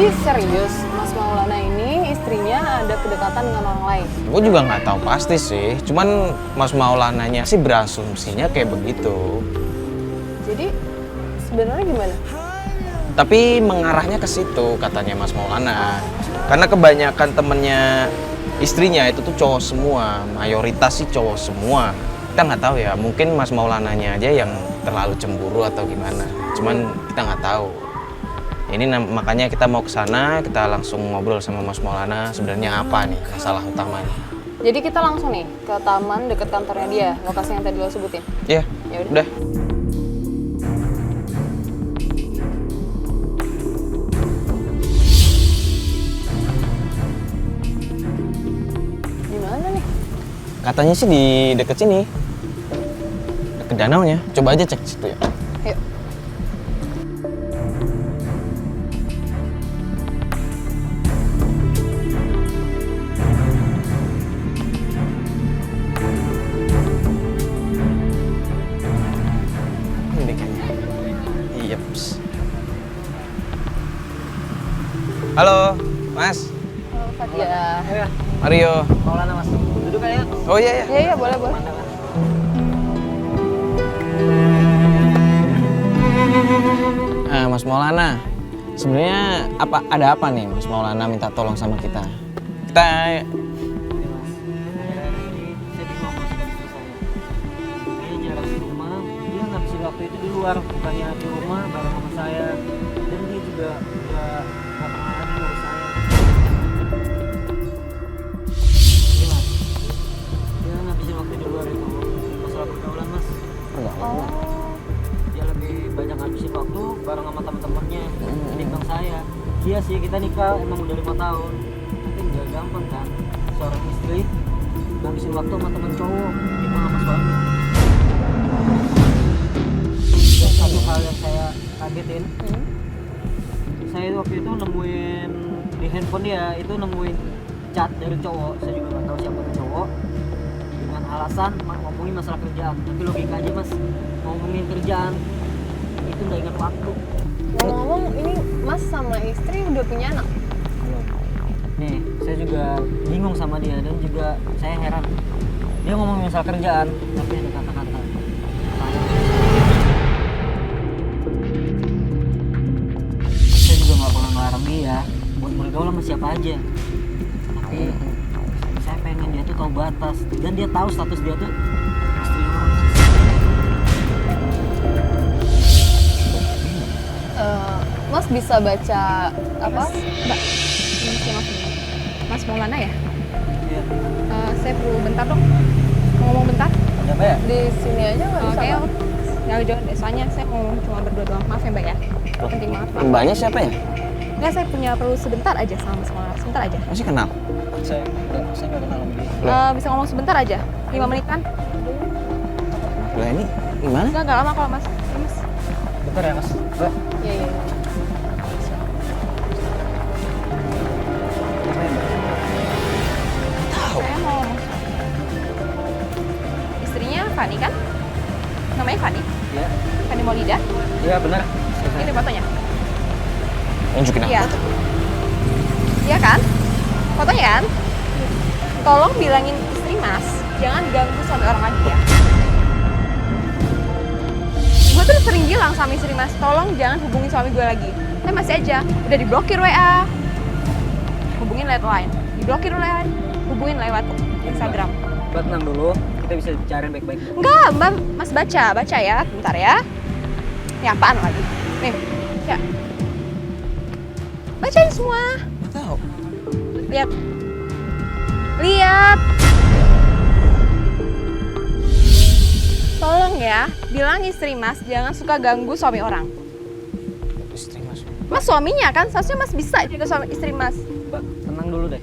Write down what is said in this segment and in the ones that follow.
Jadi serius, Mas Maulana ini istrinya ada kedekatan dengan orang lain? Gue juga nggak tahu pasti sih, cuman Mas Maulananya sih berasumsinya kayak begitu. Jadi sebenarnya gimana? Tapi mengarahnya ke situ katanya Mas Maulana. Karena kebanyakan temennya istrinya itu tuh cowok semua, mayoritas sih cowok semua. Kita nggak tahu ya, mungkin Mas Maulananya aja yang terlalu cemburu atau gimana. Cuman kita nggak tahu. Ini makanya kita mau ke sana, kita langsung ngobrol sama Mas Maulana sebenarnya apa nih masalah utamanya. Jadi kita langsung nih ke taman dekat kantornya dia, lokasi yang tadi lo sebutin. Iya, Ya udah. Di mana nih? Katanya sih di deket sini. Deket danaunya. Coba aja cek situ ya. Yuk. Ini kayaknya. Yeps. Halo, Mas. Oh, Fatia. Ya, Mario. Maulana Mas. Duduk aja. Oh iya ya. Iya, boleh, boleh. Mas Maulana, sebenarnya ada apa nih Mas Maulana minta tolong sama kita? Kita Ini saya bingung Mas sama istri saya. Dia jarang di rumah, dia ngabisin waktu itu di luar, bukannya di rumah bareng sama saya. Dan dia juga udah gak pernah lagi ngurus saya. Ini Mas, dia ngabisin waktu di luar itu masalah pergaulan Mas. Oh. Dia lebih banyak ngabisin waktu bareng sama teman-temannya ketimbang saya. Iya sih, kita nikah emang udah 5 tahun, tapi nggak gampang kan seorang istri ngabisin waktu sama teman cowok ketimbang sama suami. Dan satu hal yang saya kagetin, saya waktu itu nemuin di handphone dia itu nemuin chat dari cowok. Saya juga nggak tahu siapa itu cowok, dengan alasan ngomongin masalah kerjaan. Tapi logika aja Mas, ngomongin kerjaan itu nggak ingat waktu. Ngomong-ngomong, ini Mas sama istri udah punya anak? Nih, saya juga bingung sama dia dan juga saya heran. Dia ngomongin masalah kerjaan, tapi ada kata-kata saya juga nggak pernah ngelarang dia buat bergaul sama siapa aja. Tapi saya pengen dia tuh tahu batas dan dia tahu status dia tuh istri orang. Mas bisa baca apa? Mbak, ini sih Mas Maulana ya? Iya. Saya perlu bentar dong, mau ngomong bentar. Ada apa ya? Di sini aja nggak bisa, Oke, Pak? jauh-jauh deh, soalnya saya mau cuma berdua doang. Maaf ya Mbak ya, penting banget Mbak. Mbaknya siapa ya? Nggak, saya punya perlu sebentar aja sama Mas Maulana, sebentar aja. Masih kenal? Saya nggak kenal sama dia. Bisa ngomong sebentar aja, 5 menit kan? Lah ini gimana? Nggak lama kalau Mas. Ya, Mas. Bentar ya Mas. Mbak. Iya, iya. Saya mau ngomong. Istrinya Fani kan? Namanya Fani? Iya. Fani Maulida? Iya benar. Ini fotonya? Tunjukin aku. Iya. Iya kan? Fotonya kan? Tolong bilangin istri Mas, jangan ganggu suami orang lagi ya. Gue tuh sering bilang sama istri Mas, tolong jangan hubungin suami gue lagi. Tapi masih aja, udah diblokir WA. Hubungin lewat line, diblokir line, hubungin lewat Instagram. Mbak tenang dulu, kita bisa bicarain baik-baik. Enggak, Mbak, Mas baca ya, bentar ya. Ini apaan lagi? Nih, ya. Bacain semua. Nggak tahu. Lihat. Lihat. Tolong ya, bilang istri Mas jangan suka ganggu suami orang. Istri Mas. Mas suaminya kan, seharusnya Mas bisa jaga suami istri Mas. Mbak, tenang dulu deh.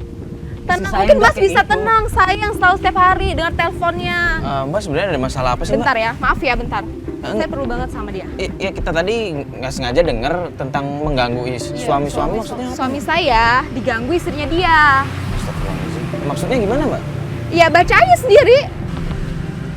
Tenang, Istri saya mungkin nggak Mas kayak bisa gitu. tenang, sayang selalu setiap hari dengar teleponnya. Mbak sebenarnya ada masalah apa sih Bentar Mbak? ya, maaf ya bentar. Enggak. Saya perlu banget sama dia. Iya kita tadi nggak sengaja denger tentang mengganggu suami-suami maksudnya apa? Suami saya diganggu istrinya dia. Astagfirullahaladzim. Maksudnya gimana Mbak? Ya baca aja sendiri.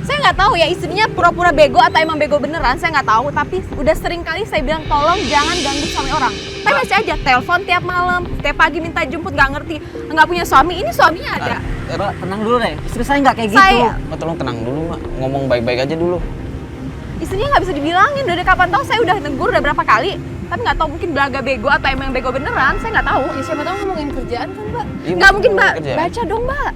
Saya nggak tahu ya istrinya pura-pura bego atau emang bego beneran, saya nggak tahu. Tapi udah sering kali saya bilang tolong jangan ganggu suami orang. Tapi masih aja telepon tiap malam, tiap pagi minta jemput, nggak ngerti, nggak punya suami. Ini suaminya ada. Mbak, tenang dulu deh. Istri saya nggak kayak gitu. Saya- Mbak tolong tenang dulu Mbak, ngomong baik-baik aja dulu. Istrinya nggak bisa dibilangin. Dari kapan tahu saya udah negur udah berapa kali. Tapi nggak tahu mungkin belaga bego atau emang bego beneran. Saya nggak tahu. Ya, siapa tahu ngomongin kerjaan kan, Mbak? Iya, Nggak mungkin Mbak. kerjaan. Baca dong Mbak.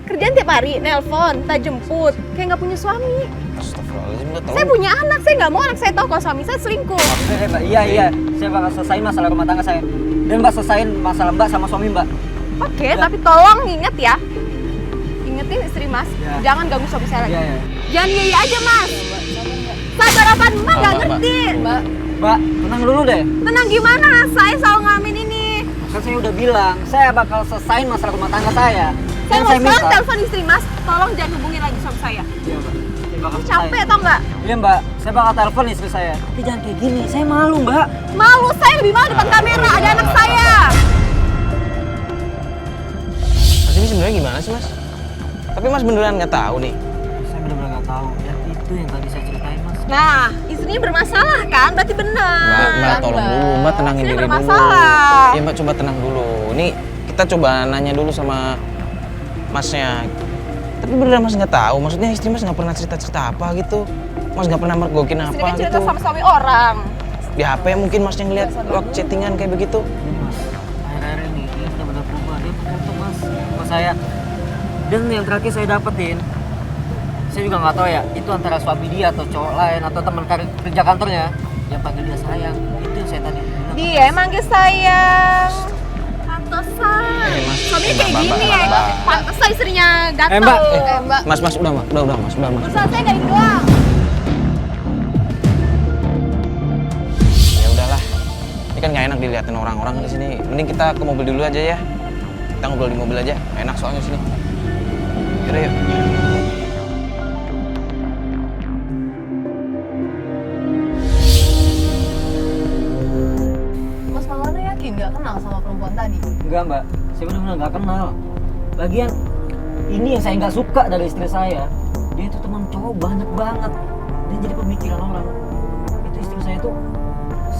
Kerjaan tiap hari, nelpon, minta jemput. Kayak nggak punya suami. Astagfirullahaladzim Mbak, Saya tolong. punya anak, saya nggak mau anak saya tahu kalau suami saya selingkuh. Oke, Mbak. Iya. Saya bakal selesaiin masalah rumah tangga saya. Dan Mbak selesaiin masalah Mbak sama suami Mbak. Oke, Ya. tapi tolong inget ya. Ingetin istri Mas, Ya. jangan ganggu suami saya lagi. Iya. Jangan iya aja Mas. Sabar apaan Mbak nggak Mbak, ngerti. Mbak, Mbak, tenang dulu deh. Tenang gimana? Saya selalu ngalamin ini. Kan saya udah bilang, saya bakal selesaiin masalah rumah tangga saya. Saya Dan mau sekarang minta- telepon istri Mas, tolong jangan hubungin lagi suami saya. Iya, Mbak. Saya bakal Capek selesaiin. tau nggak? Iya, Mbak. Saya bakal telepon istri saya. Tapi jangan kayak gini. Saya malu, Mbak. Malu, saya lebih malu depan kamera, ada anak saya. Mas ini sebenarnya gimana sih Mas? Tapi Mas beneran nggak tahu nih. Saya benar-benar nggak tahu. Ya itu yang tadi saya ceritain, Mas. Nah, istrinya bermasalah kan? Berarti benar. Mbak tolong dulu, Mbak tenangin Istrinya diri dulu. bermasalah. Iya Mbak coba tenang dulu. Ini kita coba nanya dulu sama Masnya. Tapi beneran Mas nggak tahu. Maksudnya istri Mas nggak pernah cerita-cerita apa gitu. Mas nggak pernah mergokin Istri apa kan cerita gitu. sama suami orang. Di HP mungkin Mas yang lihat waktu chattingan kayak begitu. Ini, Mas. Akhir-akhir ini dia benar-benar berubah. Dia tertutup, Mas. Sama saya. Dan yang terakhir saya dapetin, saya juga nggak tahu ya, itu antara suami dia atau cowok lain atau teman kerja kantornya yang panggil dia sayang. Itu yang saya tadi bilang. Dia emang sayang. Pantesan. Mas. Suaminya kayak Mbak, gini Mbak, ya. Mbak. Pantesan istrinya gatel. Mbak. Mbak, Mas udah Mas, udah Mas. Urusan saya nggak ini doang. Ya udahlah. Ini kan nggak enak dilihatin orang-orang di sini. Mending kita ke mobil dulu aja ya. Kita ngobrol di mobil aja. Enak soalnya sini. Yaudah yuk. Mas Maulana yakin nggak kenal sama perempuan tadi? Enggak, Mbak. Saya benar-benar nggak kenal. Lagian ini yang saya nggak suka dari istri saya. Dia itu teman cowok banyak banget. Dan jadi pemikiran orang. Itu istri saya tuh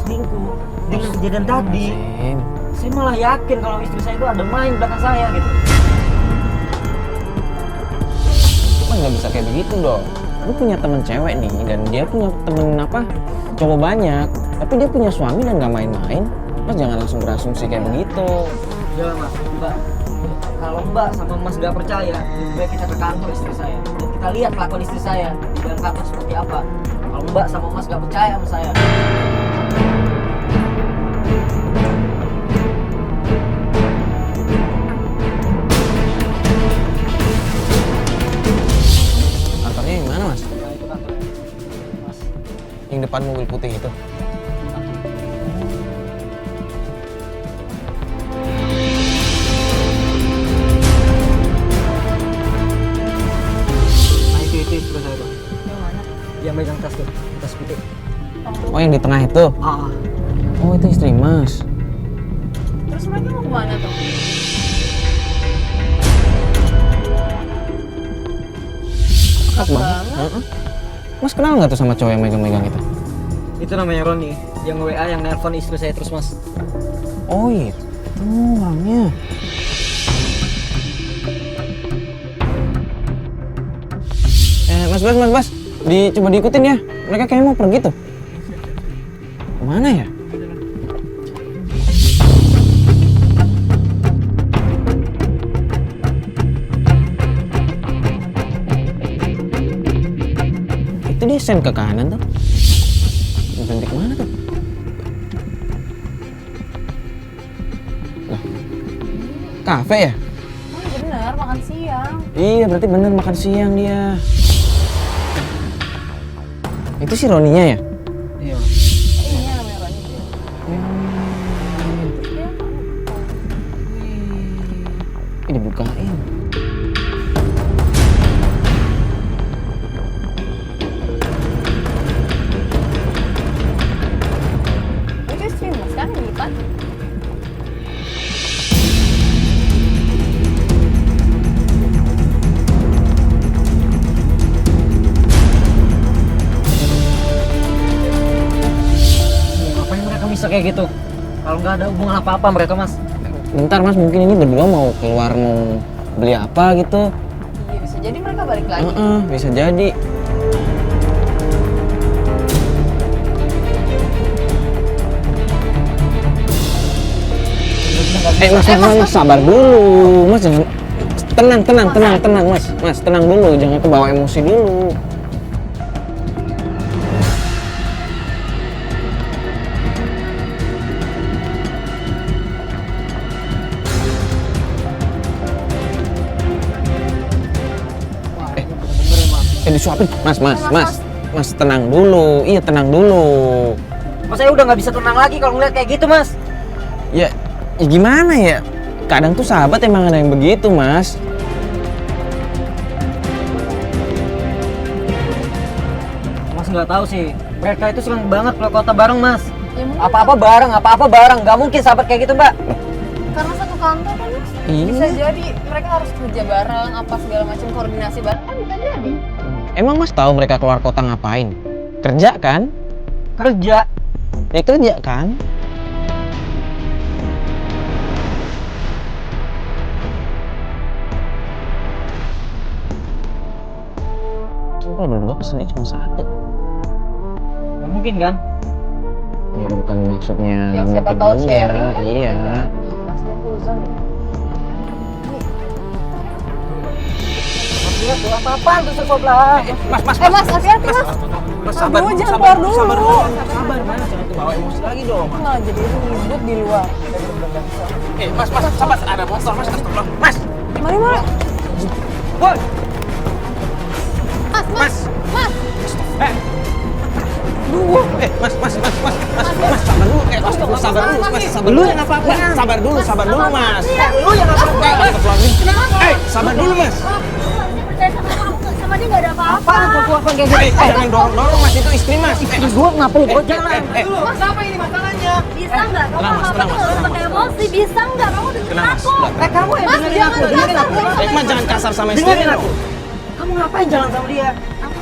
selingkuh. Dengan kejadian tadi, Sim. saya malah yakin kalau istri saya itu ada main belakang saya gitu. Mas nggak bisa kayak begitu dong. Lu punya temen cewek nih dan dia punya temen apa cowok banyak, tapi dia punya suami dan nggak main-main. Mas jangan langsung berasumsi kayak begitu. Jangan, Mas. Mbak, kalau Mbak sama Mas nggak percaya, lebih baik kita ke kantor istri saya. Dan kita lihat kelakuan istri saya di dalam kantor seperti apa. Kalau Mbak sama Mas nggak percaya sama saya. Kantornya yang mana Mas? Ya, itu kantornya. Mas. Yang depan mobil putih itu. Nah, itu istri saya tuh. Yang mana? Yang megang tas tuh, tas putih. Oh yang di tengah itu? Ah, Oh itu istri Mas. Terus mereka mau kemana tuh? Pas banget. Heeh. Mas kenal nggak tuh sama cowok yang megang-megang itu? itu namanya Roni, yang WA yang nelpon istri saya terus, Mas. Oh itu orangnya. Mas, coba diikutin ya. Mereka kayaknya mau pergi tuh. Kemana ya? Itu dia sen ke kanan tuh. Berhenti kemana tuh? Lah, kafe ya? Oh bener, makan siang. Iya, berarti bener makan siang dia. Itu si Roninya ya? Iya. Ini namanya Roni. Ini dibukain. Itu istri Mas kan di depan. Ngapain mereka bisa kayak gitu? Kalau nggak ada hubungan apa-apa mereka mas. Bentar mas, mungkin ini berdua mau keluar mau beli apa gitu. Iya bisa jadi mereka balik lagi. Bisa jadi. Mas, sabar dulu. Mas jangan tenang, Mas. Mas, tenang dulu, jangan kebawa emosi dulu. Disuapin. Mas, tenang dulu. Iya, tenang dulu. Mas saya udah nggak bisa tenang lagi kalau ngeliat kayak gitu mas. Ya gimana ya? Kadang tuh sahabat emang ada yang begitu, Mas. Mas nggak tahu sih, mereka itu sering banget keluar kota bareng mas. Ya, mungkin Apa-apa bareng, nggak mungkin sahabat kayak gitu mbak. karena satu kantor kan Mas. Iya. Bisa jadi mereka harus kerja bareng, apa segala macam koordinasi bareng kan bisa jadi. Emang Mas tahu mereka keluar kota ngapain? Kerja kan? Kerja. Ya kerja kan? Coba berdua pesennya cuma satu. Nggak mungkin kan? Ya bukan maksudnya Ya, nggak siapa mungkin tahu juga. sharing. Iya. Mas Nafuzan. Mas lihat tuh apa-apaan tuh sesuatu lah. Mas, Mas hati-hati Mas. Mas, Aduh, jangan keluar dulu. Sabar, Mas. Jangan kebawa emosi lagi dong. Malah jadi ribut di luar. Mas, sabar. Ada motor, Mas. Astagfirullah. Mas. Mari. Woi. Mas. Mas, sabar dulu. Sabar dulu, Mas. Lu yang apa-apa? Sabar dulu, Mas. Lu yang apa-apa? Sabar dulu, Mas. Percaya sama kamu, sama dia nggak ada apa-apa. Apaan tuh apa kayak gitu? Jangan dorong, Mas. Itu istri, Mas. Istri gua kenapa lu bawa jalan? Mas, apa ini masalahnya? Bisa nggak? Kamu Tenang, Mas, apa-apa tenang, tuh Mas, nggak usah tenang, pakai emosi. Bisa nggak? Kamu dengerin Tenang, Mas. aku. Kamu yang Mas, dengerin jangan aku, dengerin aku. Mas, jangan kasar sama istri. Dengerin aku. Kamu ngapain jalan sama dia?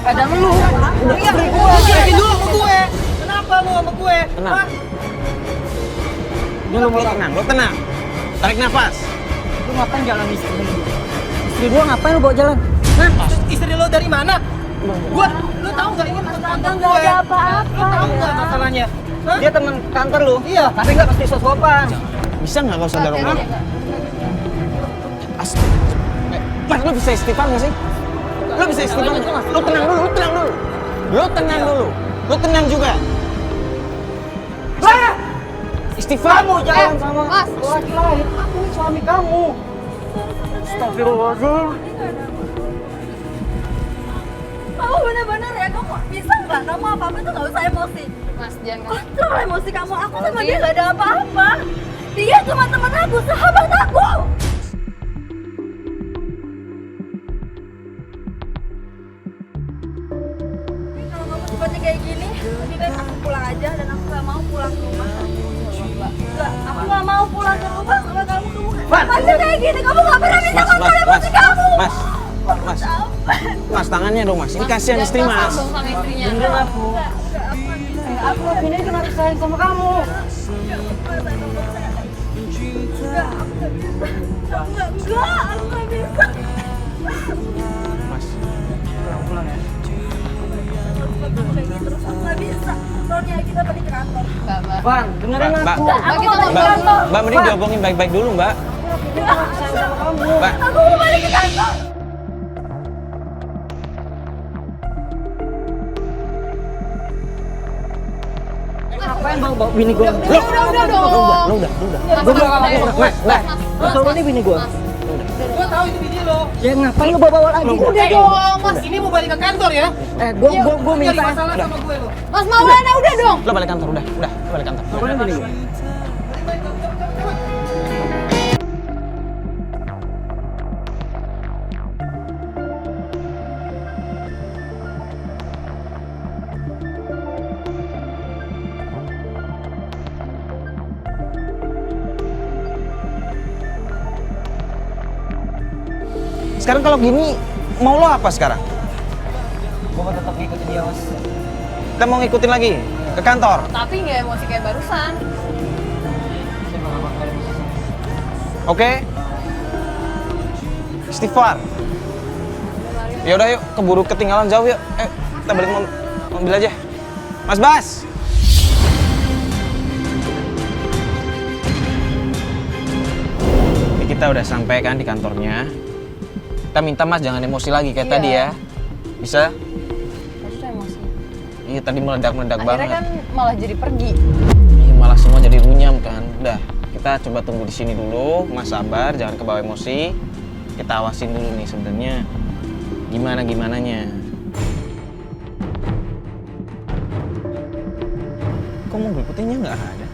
Ada lu. Udah istri gua. Jelasin dulu sama gue. Kenapa lu sama gue? Tenang. Hah? Lo tenang. Tarik nafas. Lu ngapain jalan istri lu? Istri gua ngapain lu bawa jalan? Hah? Istri lu dari mana? Gua, lu tahu nggak ini teman kantor Nggak gue? ada apa-apa. Lu tahu nggak masalahnya? Hah? Dia teman kantor lu? Iya. Tapi nggak pasti sopan. Bisa nggak kau sadar orang? Mas, lo bisa istighfar nggak sih? Lo bisa istighfar nggak? Lo tenang dulu. Lo tenang juga. Istighfar. Kamu jalan sama Mas. laki lain. Aku ini suami kamu. Astagfirullahaladzim. Kamu bener-bener ya, kamu bisa nggak? Kamu apa-apa tuh nggak usah emosi. Mas jangan. Kontrol emosi kamu. Aku sama dia nggak ada apa-apa. Dia cuma teman aku, sahabat aku. Kalau kamu sifatnya kayak gini, lebih baik aku pulang aja dan aku nggak mau pulang ke rumah. Enggak, aku nggak mau pulang ke rumah sama kamu. Masih kayak gini, kamu nggak pernah bisa kontrol emosi kamu. Mas, tangannya dong, Mas. Ini kasihan istri, Mas. Dong sama istrinya. Dengerin aku. Aku ini cuma sayang sama kamu. Enggak, aku nggak bisa. Mas. Pulang ya. Kamu kayak gitu terus aku nggak bisa. Soalnya kita pergi ke kantor. Mbak. Bang, dengerin Mbak, aku. Mbak, kita mau Mbak, kantor. Mbak, mending diomongin baik-baik dulu, Mbak. Mbak, Aku mau balik ke kantor. Ngapain bawa bini gua? Udah dong. Lo udah. Mas. Betul ini bini gua. Gua tahu itu bini lo. Ya ngapain lu bawa lagi? Udah dong, Mas. Ini mau balik ke kantor ya? Gua Nyari minta. masalah sama gue lo. Mas Maulana udah dong. lo balik kantor, udah. Lo balik kantor. Ngapain bini gua? Sekarang kalau gini, mau lo apa sekarang? Gua tetap ngikutin dia, Mas. Kita mau ngikutin lagi ke kantor. Tapi nggak emosi kayak barusan. Oke? Istighfar. Ya udah yuk, keburu ketinggalan jauh yuk. Kita balik mobil aja. Mas Bas. Ini kita udah sampai kan di kantornya. Kita minta Mas jangan emosi lagi kayak Iya. tadi ya. Bisa? Mas tuh emosi. Iya tadi meledak-meledak Akhirnya banget. kan malah jadi pergi. Iya malah semua jadi runyam kan. Udah, kita coba tunggu di sini dulu. Mas sabar, jangan kebawa emosi. Kita awasin dulu nih sebenarnya gimananya. Kok mobil putihnya nggak ada?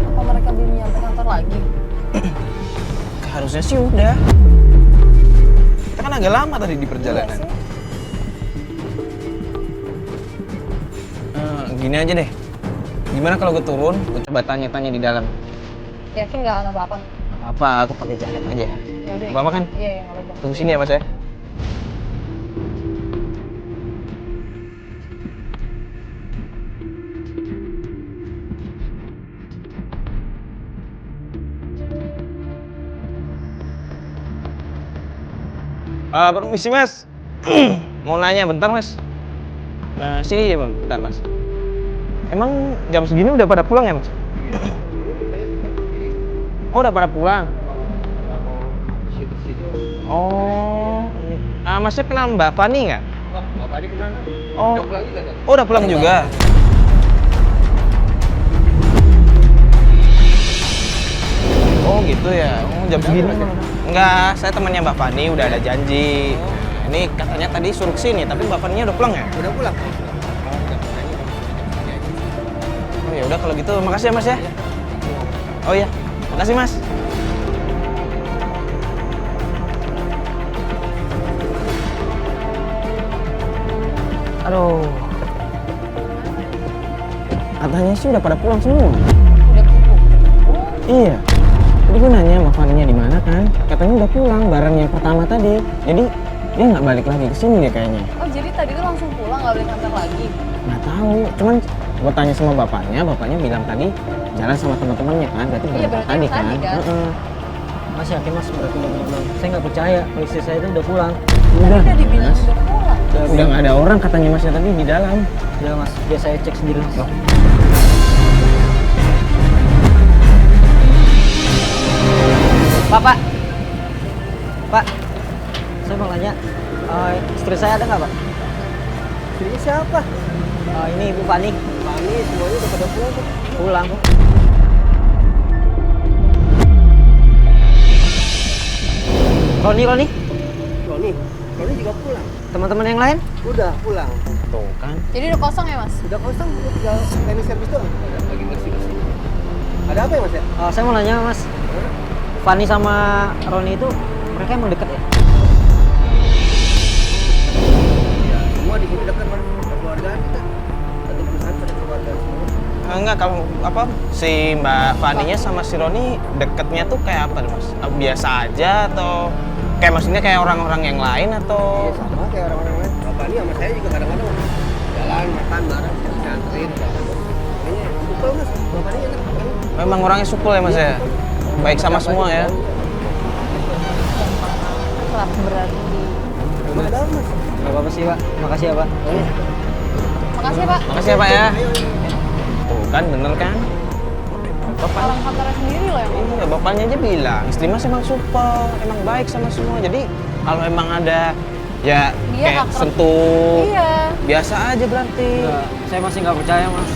Apa mereka belum nyampe kantor lagi? Harusnya sih udah. Kita kan agak lama tadi di perjalanan. Iya sih. Gini aja deh. Gimana kalau gue turun? Gue coba tanya-tanya di dalam. Yakin nggak ada apa-apa? Apa? Aku pakai jaket aja. Ya udah. Apa kan? Iya, nggak apa-apa. Tunggu sini ya Mas ya. Permisi Mas. Mau nanya bentar Mas. Nah, sini ya Bang, bentar Mas. Emang jam segini udah pada pulang ya Mas? Oh, udah pada pulang. Oh, Masnya kenal Mbak Fani nggak? Mbak Fani kenal. Oh, Udah pulang juga kan? oh udah pulang juga. Oh gitu ya. Oh, jam segini. Enggak, saya temannya Mbak Fani udah ada janji. Ini katanya tadi suruh kesini, tapi Mbak Fani-nya udah pulang ya? Udah pulang. Oh ya udah kalau gitu, makasih ya Mas ya. Oh iya, makasih Mas. Aduh. Katanya sih udah pada pulang semua. Udah pulang. Iya. Jadi gue nanya Mbak Fani-nya di mana kan? Katanya udah pulang bareng yang pertama tadi. Jadi dia nggak balik lagi ke sini deh kayaknya. Oh, jadi tadi tuh langsung pulang, nggak balik kantor lagi? Nggak tahu. Cuman gue tanya sama bapaknya bilang tadi jalan sama teman-temannya kan. Berarti Iya, berangkat berarti tadi yang kan. tadi kan? Heeh. Mas yakin Mas berarti udah pulang? Saya nggak percaya kalau istri saya itu udah pulang. Udah, Udah dibilang Mas. udah pulang. Udah nggak ada orang katanya Masnya tadi di dalam. Udah Mas, biar saya cek sendiri Mas. Pak, saya mau nanya, istri saya ada nggak Pak? Ini siapa? Ini Ibu Fani. Fani semuanya udah pada pulang tuh. Pulang. Roni, Roni juga pulang. teman-teman yang lain? Udah pulang. Tuh kan. Jadi udah kosong ya, Mas? Udah kosong, udah tinggal cleaning service doang. Lagi bersih-bersih. Ada apa ya Mas ya? Saya mau nanya Mas, Fani sama Roni itu mereka emang deket ya? Ya, semua di sini dekat Mas. Keluargaan kita. Satu perusahaan pada keluarga semua. Enggak, kalau apa si Mbak Faninya sama si Roni deketnya tuh kayak apa tuh Mas? Biasa aja atau kayak maksudnya kayak orang-orang yang lain atau Iya sama kayak orang-orang lain. Bapak ini sama saya juga kadang-kadang jalan makan bareng, bisa anterin. Kayaknya supel Mas. Bapak ini enak. memang orangnya supel ya Mas ya? Baik sama semua ya? Kelap berarti. Emang ada apa, Mas? Gak apa-apa sih Pak, makasih ya Pak. Makasih ya, Pak. Makasih ya Pak ya. Tuh kan bener kan? Bapak Orang kantornya sendiri loh yang ngomong. iya, bapaknya aja bilang istri Mas emang supel, emang baik sama semua. Jadi kalau emang ada ya Dia kayak akrab. sentuh Iya. biasa aja berarti. Enggak, saya masih nggak percaya Mas.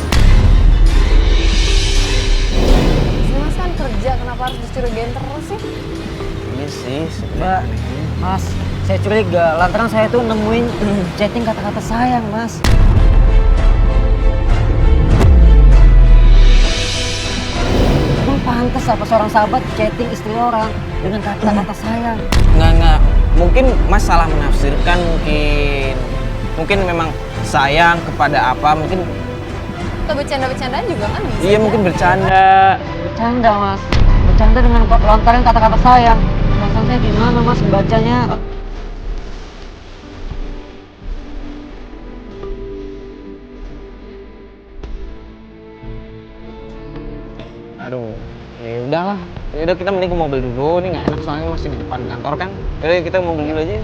Si Mas kan kerja, kenapa harus dicurigain terus sih? Iya sih, Mbak, Mas, saya curiga lantaran saya tuh nemuin chatting kata-kata sayang Mas. Emang pantas apa seorang sahabat chatting istri orang dengan kata-kata sayang? Enggak. Mungkin Mas salah menafsirkan mungkin. Mungkin memang sayang kepada apa, mungkin Atau bercanda-bercandaan juga kan bisa. iya mungkin bercanda. Bercanda Mas, bercanda dengan lontaran kata-kata sayang. Perasaan saya gimana Mas bacanya? Aduh, ya udahlah. Yaudah kita mending ke mobil dulu, ini nggak enak soalnya masih di depan kantor kan. Yaudah kita ke mobil dulu aja.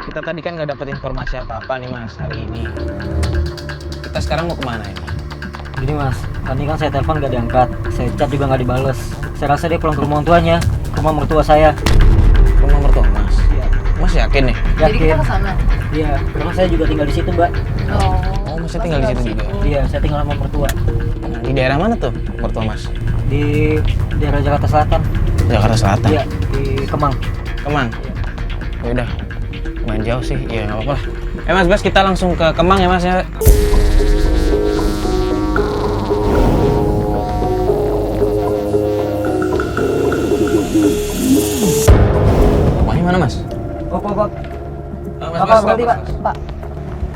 Kita tadi kan nggak dapet informasi apa-apa nih mas hari ini. Kita sekarang mau kemana ini? Gini mas, tadi kan saya telepon gak diangkat, saya chat juga nggak dibales. Saya rasa dia pulang ke rumah orang tuanya, ke rumah mertua saya. Rumah mertua mas? Iya. Mas yakin nih? Jadi kita Yakin? ke sana. Iya, karena saya juga tinggal di situ mbak. Oh. Oh masnya tinggal di situ juga? Iya, saya tinggal sama mertua. Di daerah mana tuh mertua mas? Di daerah Jakarta Selatan. Jakarta Selatan? Iya, di Kemang. Kemang? Yaudah, main jauh sih, ya nggak apa-apa lah. Mas, kita langsung ke Kemang ya mas ya. Rumahnya mana mas? Pak. Mas, Apa, berarti, Pak? Pak.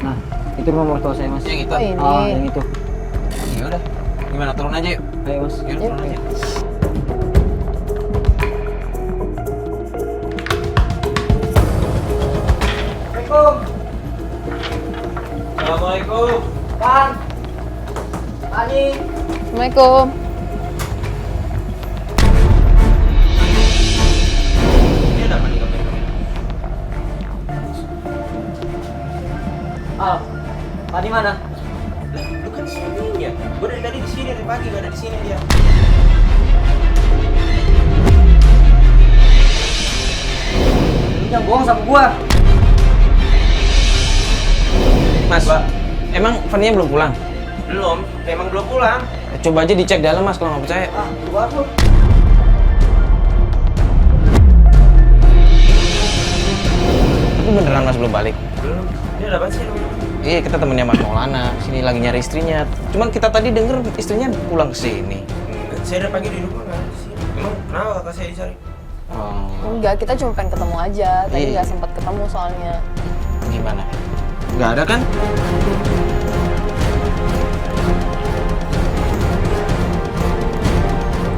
Nah, itu rumah mertua saya mas. Yang itu? Oh ini. Ah, yang itu. Ya udah, gimana turun aja yuk? Ayo mas. Yaudah turun aja. Assalamualaikum. Pan. Ani. Assalamualaikum. Ini ada apa nih kamera-kamera? Al. Pani mana? Lu kan sini ya? Gue dari tadi di sini, dari pagi gak ada di sini dia. Lu jangan bohong sama gua. Mas, emang Fanny belum pulang? Belum, emang belum pulang. Coba aja dicek dalam mas kalau nggak percaya. Ah, gua tuh. Tapi beneran mas belum balik? Belum. Ini ada apa sih? Iya kita temennya Mas Maulana, sini lagi nyari istrinya. Cuman kita tadi denger istrinya pulang ke sini. Saya udah pagi di rumah kan. Emang kenapa kakak saya dicari? Oh, Enggak, kita cuma pengen ketemu aja. Tadi Iya. nggak sempat ketemu soalnya. gimana? Nggak ada kan?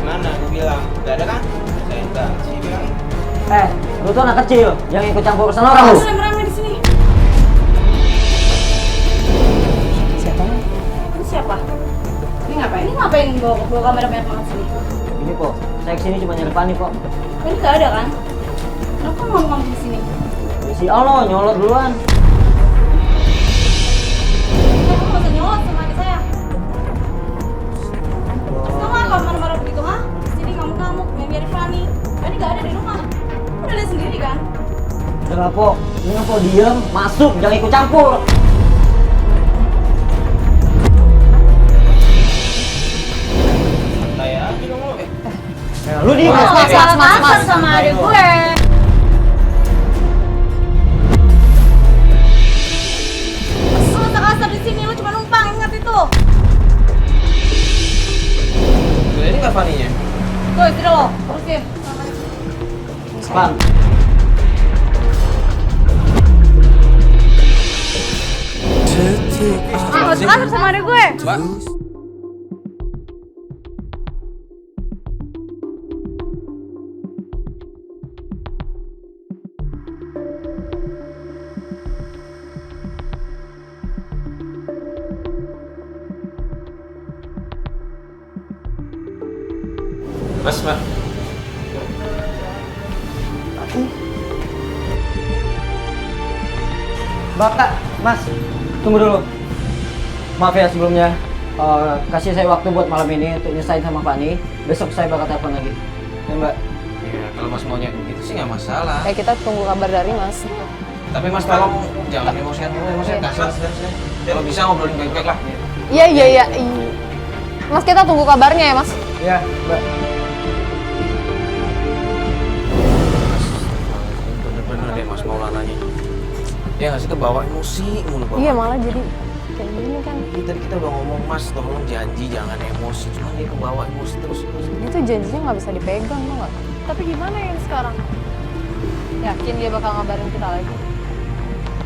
Mana? Aku bilang, nggak ada kan? Saya enggak. Sih bilang. Lu tuh anak kecil yang ikut campur urusan orang lu. Rame-rame di sini. Siapa? Ini siapa? Ini ngapain? Ini ngapain bawa kamera banyak banget sini? Ini kok, saya kesini cuma nyari Pani kok. Ini nggak ada kan? Kenapa ngomong di sini? Si Allah nyolot duluan. Kamu nggak usah nyolot sama adik saya. Kamu apa marah-marah begitu, ha? Sini kamu yang nyari Fanny. Fanny nggak ada di rumah. Udah lihat sendiri kan? Udah kok, ini kok diem, masuk, jangan ikut campur. Santai aja dong lo. Lu diem ya? Mas, Kasar sama adik gue. Lu nggak kasar di sini, lu cuma numpang, ingat itu. Ini nggak Fanny-nya? Tuh, istri lo, terusin. Pan. Ah, nggak kasar sama adik gue. Mbak. Mas, Mbak. Bapak, Mas, tunggu dulu. Maaf ya sebelumnya. Kasih saya waktu buat malam ini untuk nyesain sama Fani. Besok saya bakal telepon lagi. Ya Mbak. Ya, kalau Mas maunya gitu sih nggak masalah. Kita tunggu kabar dari Mas. Tapi Mas tolong jangan emosian dulu, emosian kasihan. Kalau bisa ngobrolin baik-baik lah. Iya. Mas, kita tunggu kabarnya ya Mas. Ya, Mbak. Bener-bener deh Mas Maulananya. Ya nggak sih kebawa emosi mulu Bapak. Iya, malah jadi kayak gini kan. Tadi kita udah ngomong Mas, tolong janji jangan emosi. Cuma dia kebawa emosi terus. Itu janjinya nggak bisa dipegang, tuh nggak? Tapi gimana ya sekarang? Yakin dia bakal ngabarin kita lagi?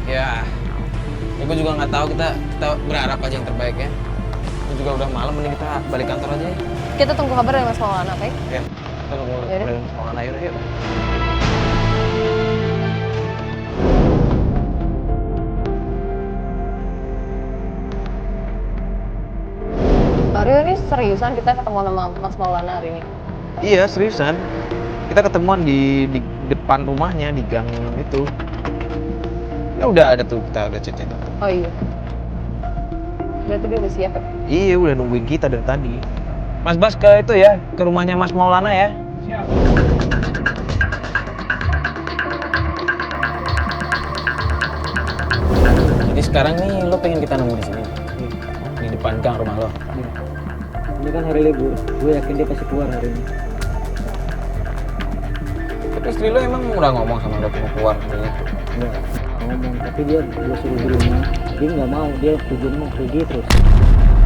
Ya gue juga nggak tahu, kita berharap aja yang terbaik ya. Ini juga udah malam, mending kita balik kantor aja ya. Kita tunggu kabar dari Mas Maulana, oke? Ya, kita nunggu Yaudah. Maulana yuk. ini seriusan kita ketemu sama Mas Maulana hari ini? Iya, seriusan. Kita ketemuan di depan rumahnya, di gang itu. Ya udah ada tuh, kita udah chat. Oh iya. Berarti dia udah siap ya? Iya, udah nungguin kita dari tadi. Mas Bas ke itu ya, ke rumahnya Mas Maulana ya. Siap. Jadi sekarang nih lo pengen kita nunggu di sini. Di depan gang rumah lo. Ini kan hari libur, gue yakin dia pasti keluar hari ini. Tapi istri lo emang udah ngomong sama lo mau keluar katanya. Enggak ngomong, tapi dia gue suruh di rumah, dia nggak mau, dia tujuan mau pergi terus.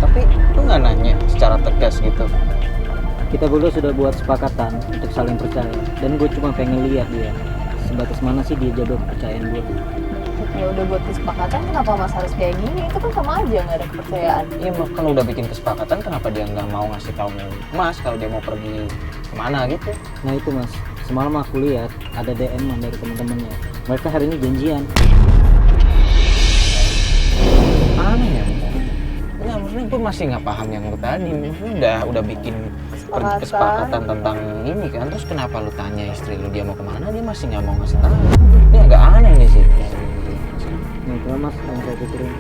Tapi lo nggak nanya secara tegas gitu. Kita berdua sudah buat sepakatan untuk saling percaya, dan gue cuma pengen lihat dia sebatas mana sih dia jaga kepercayaan gue. Ya udah buat kesepakatan, kenapa Mas harus kayak gini? Itu kan sama aja nggak ada kepercayaan. Iya, kalau udah bikin kesepakatan kenapa dia nggak mau ngasih tahu Mas kalau dia mau pergi kemana gitu? Nah itu Mas, semalam aku lihat ada DM dari teman-temannya. Mereka hari ini janjian. Aneh ya? Nggak, maksudnya gue masih nggak paham yang lu tadi. Maksudnya udah bikin kesepakatan tentang ini kan. Terus kenapa lu tanya istri lu dia mau kemana, dia masih nggak mau ngasih tahu? Ini agak aneh nih sih. Nah itu Mas yang saya pikirin.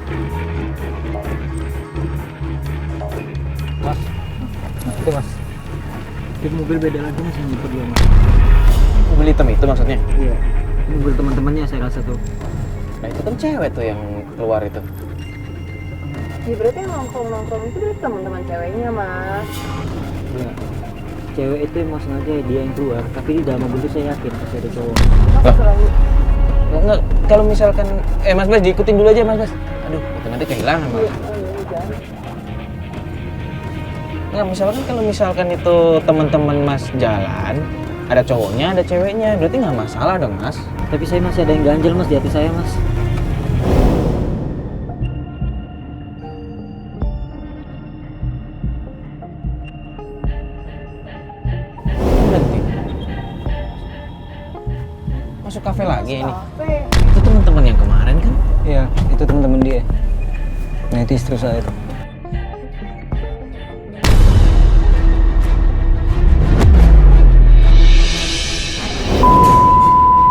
Mas, itu Mas. Di mobil beda lagi Mas yang jemput dia Mas. Mobil hitam itu maksudnya? Iya, ini mobil teman-temannya saya rasa tuh. Nah itu kan cewek tuh yang keluar itu. Ya berarti yang nongkrong itu dari teman-teman ceweknya Mas. Iya. Cewek itu emang sengaja dia yang keluar, tapi di dalam mobil itu saya yakin masih ada cowok. Mas selalu Nggak, kalau misalkan Mas Bas diikutin dulu aja Mas Bas. Aduh, itu nanti kehilangan Mas. Nggak, kalau misalkan itu teman-teman Mas jalan, ada cowoknya, ada ceweknya, berarti nggak masalah dong Mas. Tapi saya masih ada yang ganjel Mas di hati saya Mas. Berhenti. Masuk kafe lagi ini. Itu teman-teman yang kemarin kan? Iya, itu teman-teman dia. Nah itu istri saya itu.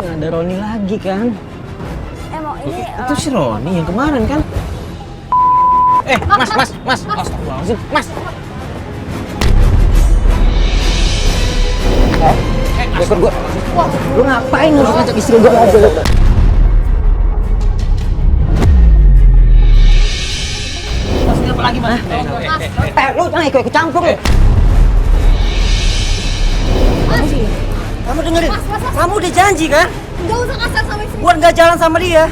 Ada Roni lagi kan? Emang ini Itu si Roni yang kemarin kan? Mas. Astagfirullahaladzim, Mas. Ikut gua. Lu ngapain ngajak istri gua aja? Mas, apa lagi Mas? Lu jangan ikut campur lu. Kamu dengerin, kamu udah janji kan? nggak usah kasar sama istri. Buat nggak jalan sama dia.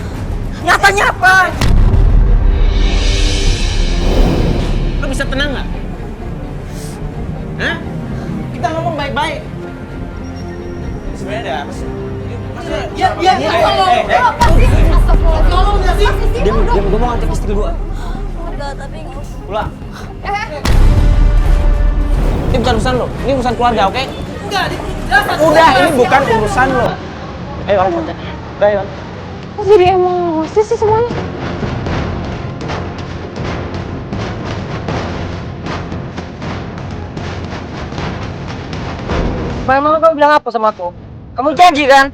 Nyatanya apa? Lo bisa tenang nggak? Hah? Kita ngomong baik-baik. Sebenarnya ada apa sih? Iya. Apa sih? Astagfirullah. Diam, gua mau ngajak istri gua. Enggak, tapi nggak usah. Pulang. Ini bukan urusan lo, ini urusan keluarga, oke? Udah, ini bukan urusan lo. Ayo, Wan. Ayo, Wan. kok jadi emosi sih semuanya? Mama kamu bilang apa sama aku? Kamu janji kan?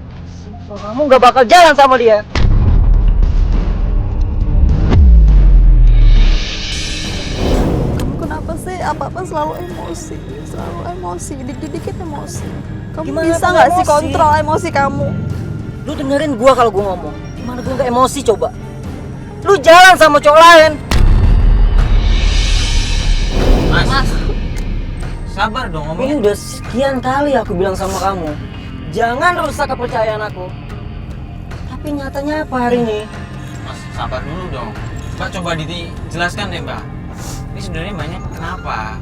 Kamu nggak bakal jalan sama dia. Kamu kenapa sih? Apa-apa selalu emosi. Selalu emosi, dikit-dikit emosi. Kamu Gimana bisa aku nggak sih emosi? kontrol emosi kamu? Lu dengerin gua kalau gua ngomong. Gimana gua nggak emosi coba? Lu jalan sama cowok lain. Mas. Sabar dong, ngomong. Ini udah sekian kali aku bilang sama kamu. Jangan rusak kepercayaan aku. Tapi nyatanya apa hari ini? Mas, sabar dulu dong. Mbak coba dijelaskan deh, Mbak. Ini sebenarnya banyak kenapa?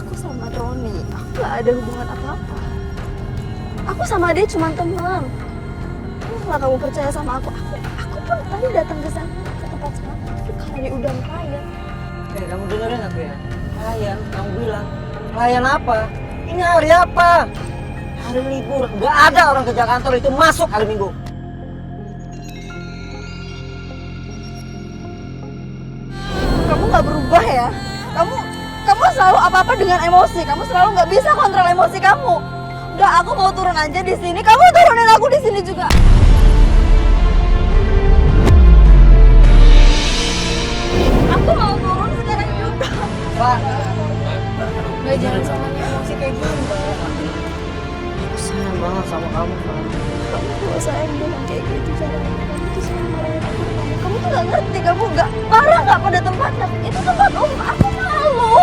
Aku sama Roni, aku nggak ada hubungan apa-apa. Aku sama dia cuma teman. Kalau kamu percaya sama aku pun tadi datang ke sana ke tempat sana. Tapi kalau dia udah klien, Kamu dengerin aku ya. Klien, kamu bilang. Klien apa? Ini hari apa? Hari libur. Nggak ada orang kerja kantor itu masuk hari Minggu. kamu nggak berubah ya? Kamu kok selalu apa-apa dengan emosi. Kamu selalu nggak bisa kontrol emosi kamu. Udah, aku mau turun aja di sini. Kamu turunin aku di sini juga. Aku mau turun sekarang juga. Pak, Mbak jangan sama emosi kayak gini Mbak. aku sayang banget sama kamu, Pak. Kamu tuh sayang dengan kayak gitu caranya. Kamu tuh sayang marahin aku. Kamu tuh nggak ngerti. Kamu nggak marah nggak pada tempatnya. Itu tempat umum. Aku malu.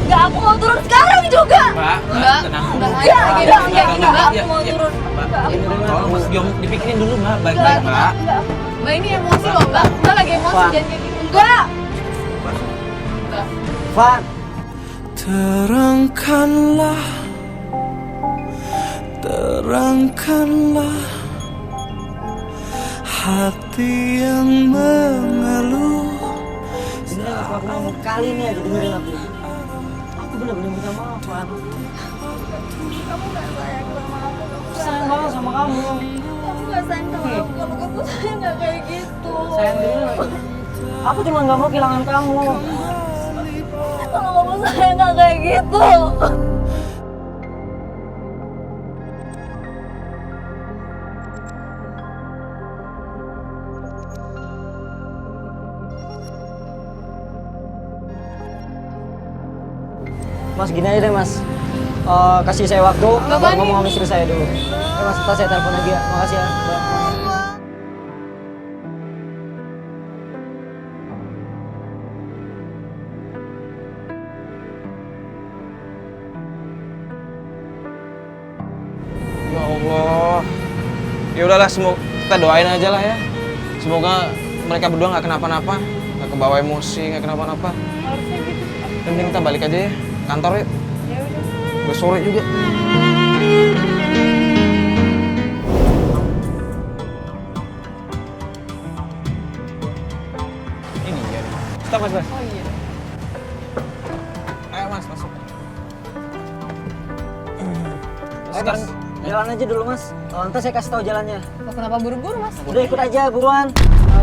Nggak, aku mau turun sekarang juga. Mbak, Mbak, tenang. Mbak, Iya, ayo, iya, ayo, iya, ayo, iya, Mbak. aku mau turun. Nggak, aku mau Tolong Mas Giong dipikirin dulu Mbak, Nggak, baik-baik Mbak. nggak. Mbak ini emosi loh Mbak. Mbak lagi emosi Pak. jangan kayak gitu. Enggak. Van, Terangkanlah, terangkanlah hati yang mengeluh. bener aku ngomong kali ini aja dengerin aku. Aku bener-bener minta maaf, Van. Kamu nggak sayang sama aku. Aku sayang banget sama kamu. Kamu nggak sayang sama aku. Kalau kamu sayang nggak kayak gitu. Sayang dulu. Aku cuma nggak mau kehilangan kamu. Kalau kamu sayang nggak kayak gitu. Mas, gini aja deh, Mas. Kasih saya waktu buat ngomong sama istri saya dulu. Mas, ntar saya telepon lagi ya. Makasih ya, Mbak. Ya Allah. Ya udahlah, semoga kita doain aja lah ya. Semoga mereka berdua nggak kenapa-napa, nggak kebawa emosi, nggak kenapa-napa. Harusnya gitu. Mending kita balik aja ya, kantor yuk. Ya udah. Udah sore juga. Ini dia nih. Stop Mas. Oh iya. Ayo Mas, masuk. Mas, jalan aja dulu, Mas. Ntar saya kasih tahu jalannya. Loh, kenapa buru-buru Mas? Udah ikut aja, buruan.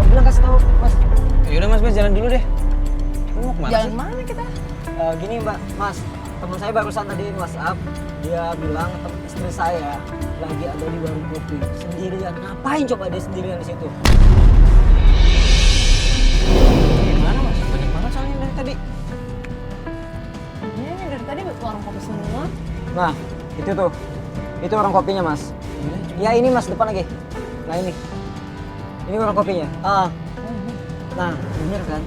Bilang kasih tahu, Mas. Yaudah Mas, jalan dulu deh. Lu mau kemana Jalan sih? mana kita? Gini, Mbak, Mas. Teman saya barusan tadi WhatsApp. Dia bilang istri saya lagi ada di warung kopi sendirian. Ngapain coba dia sendirian di situ? Gimana Mas? Banyak banget soalnya dari tadi. Iya nih dari tadi warung kopi semua. Nah, itu tuh. Itu warung kopinya, Mas. Ya ini, Mas, depan lagi. Nah, ini. Ini warung kopinya. Nah, bener kan?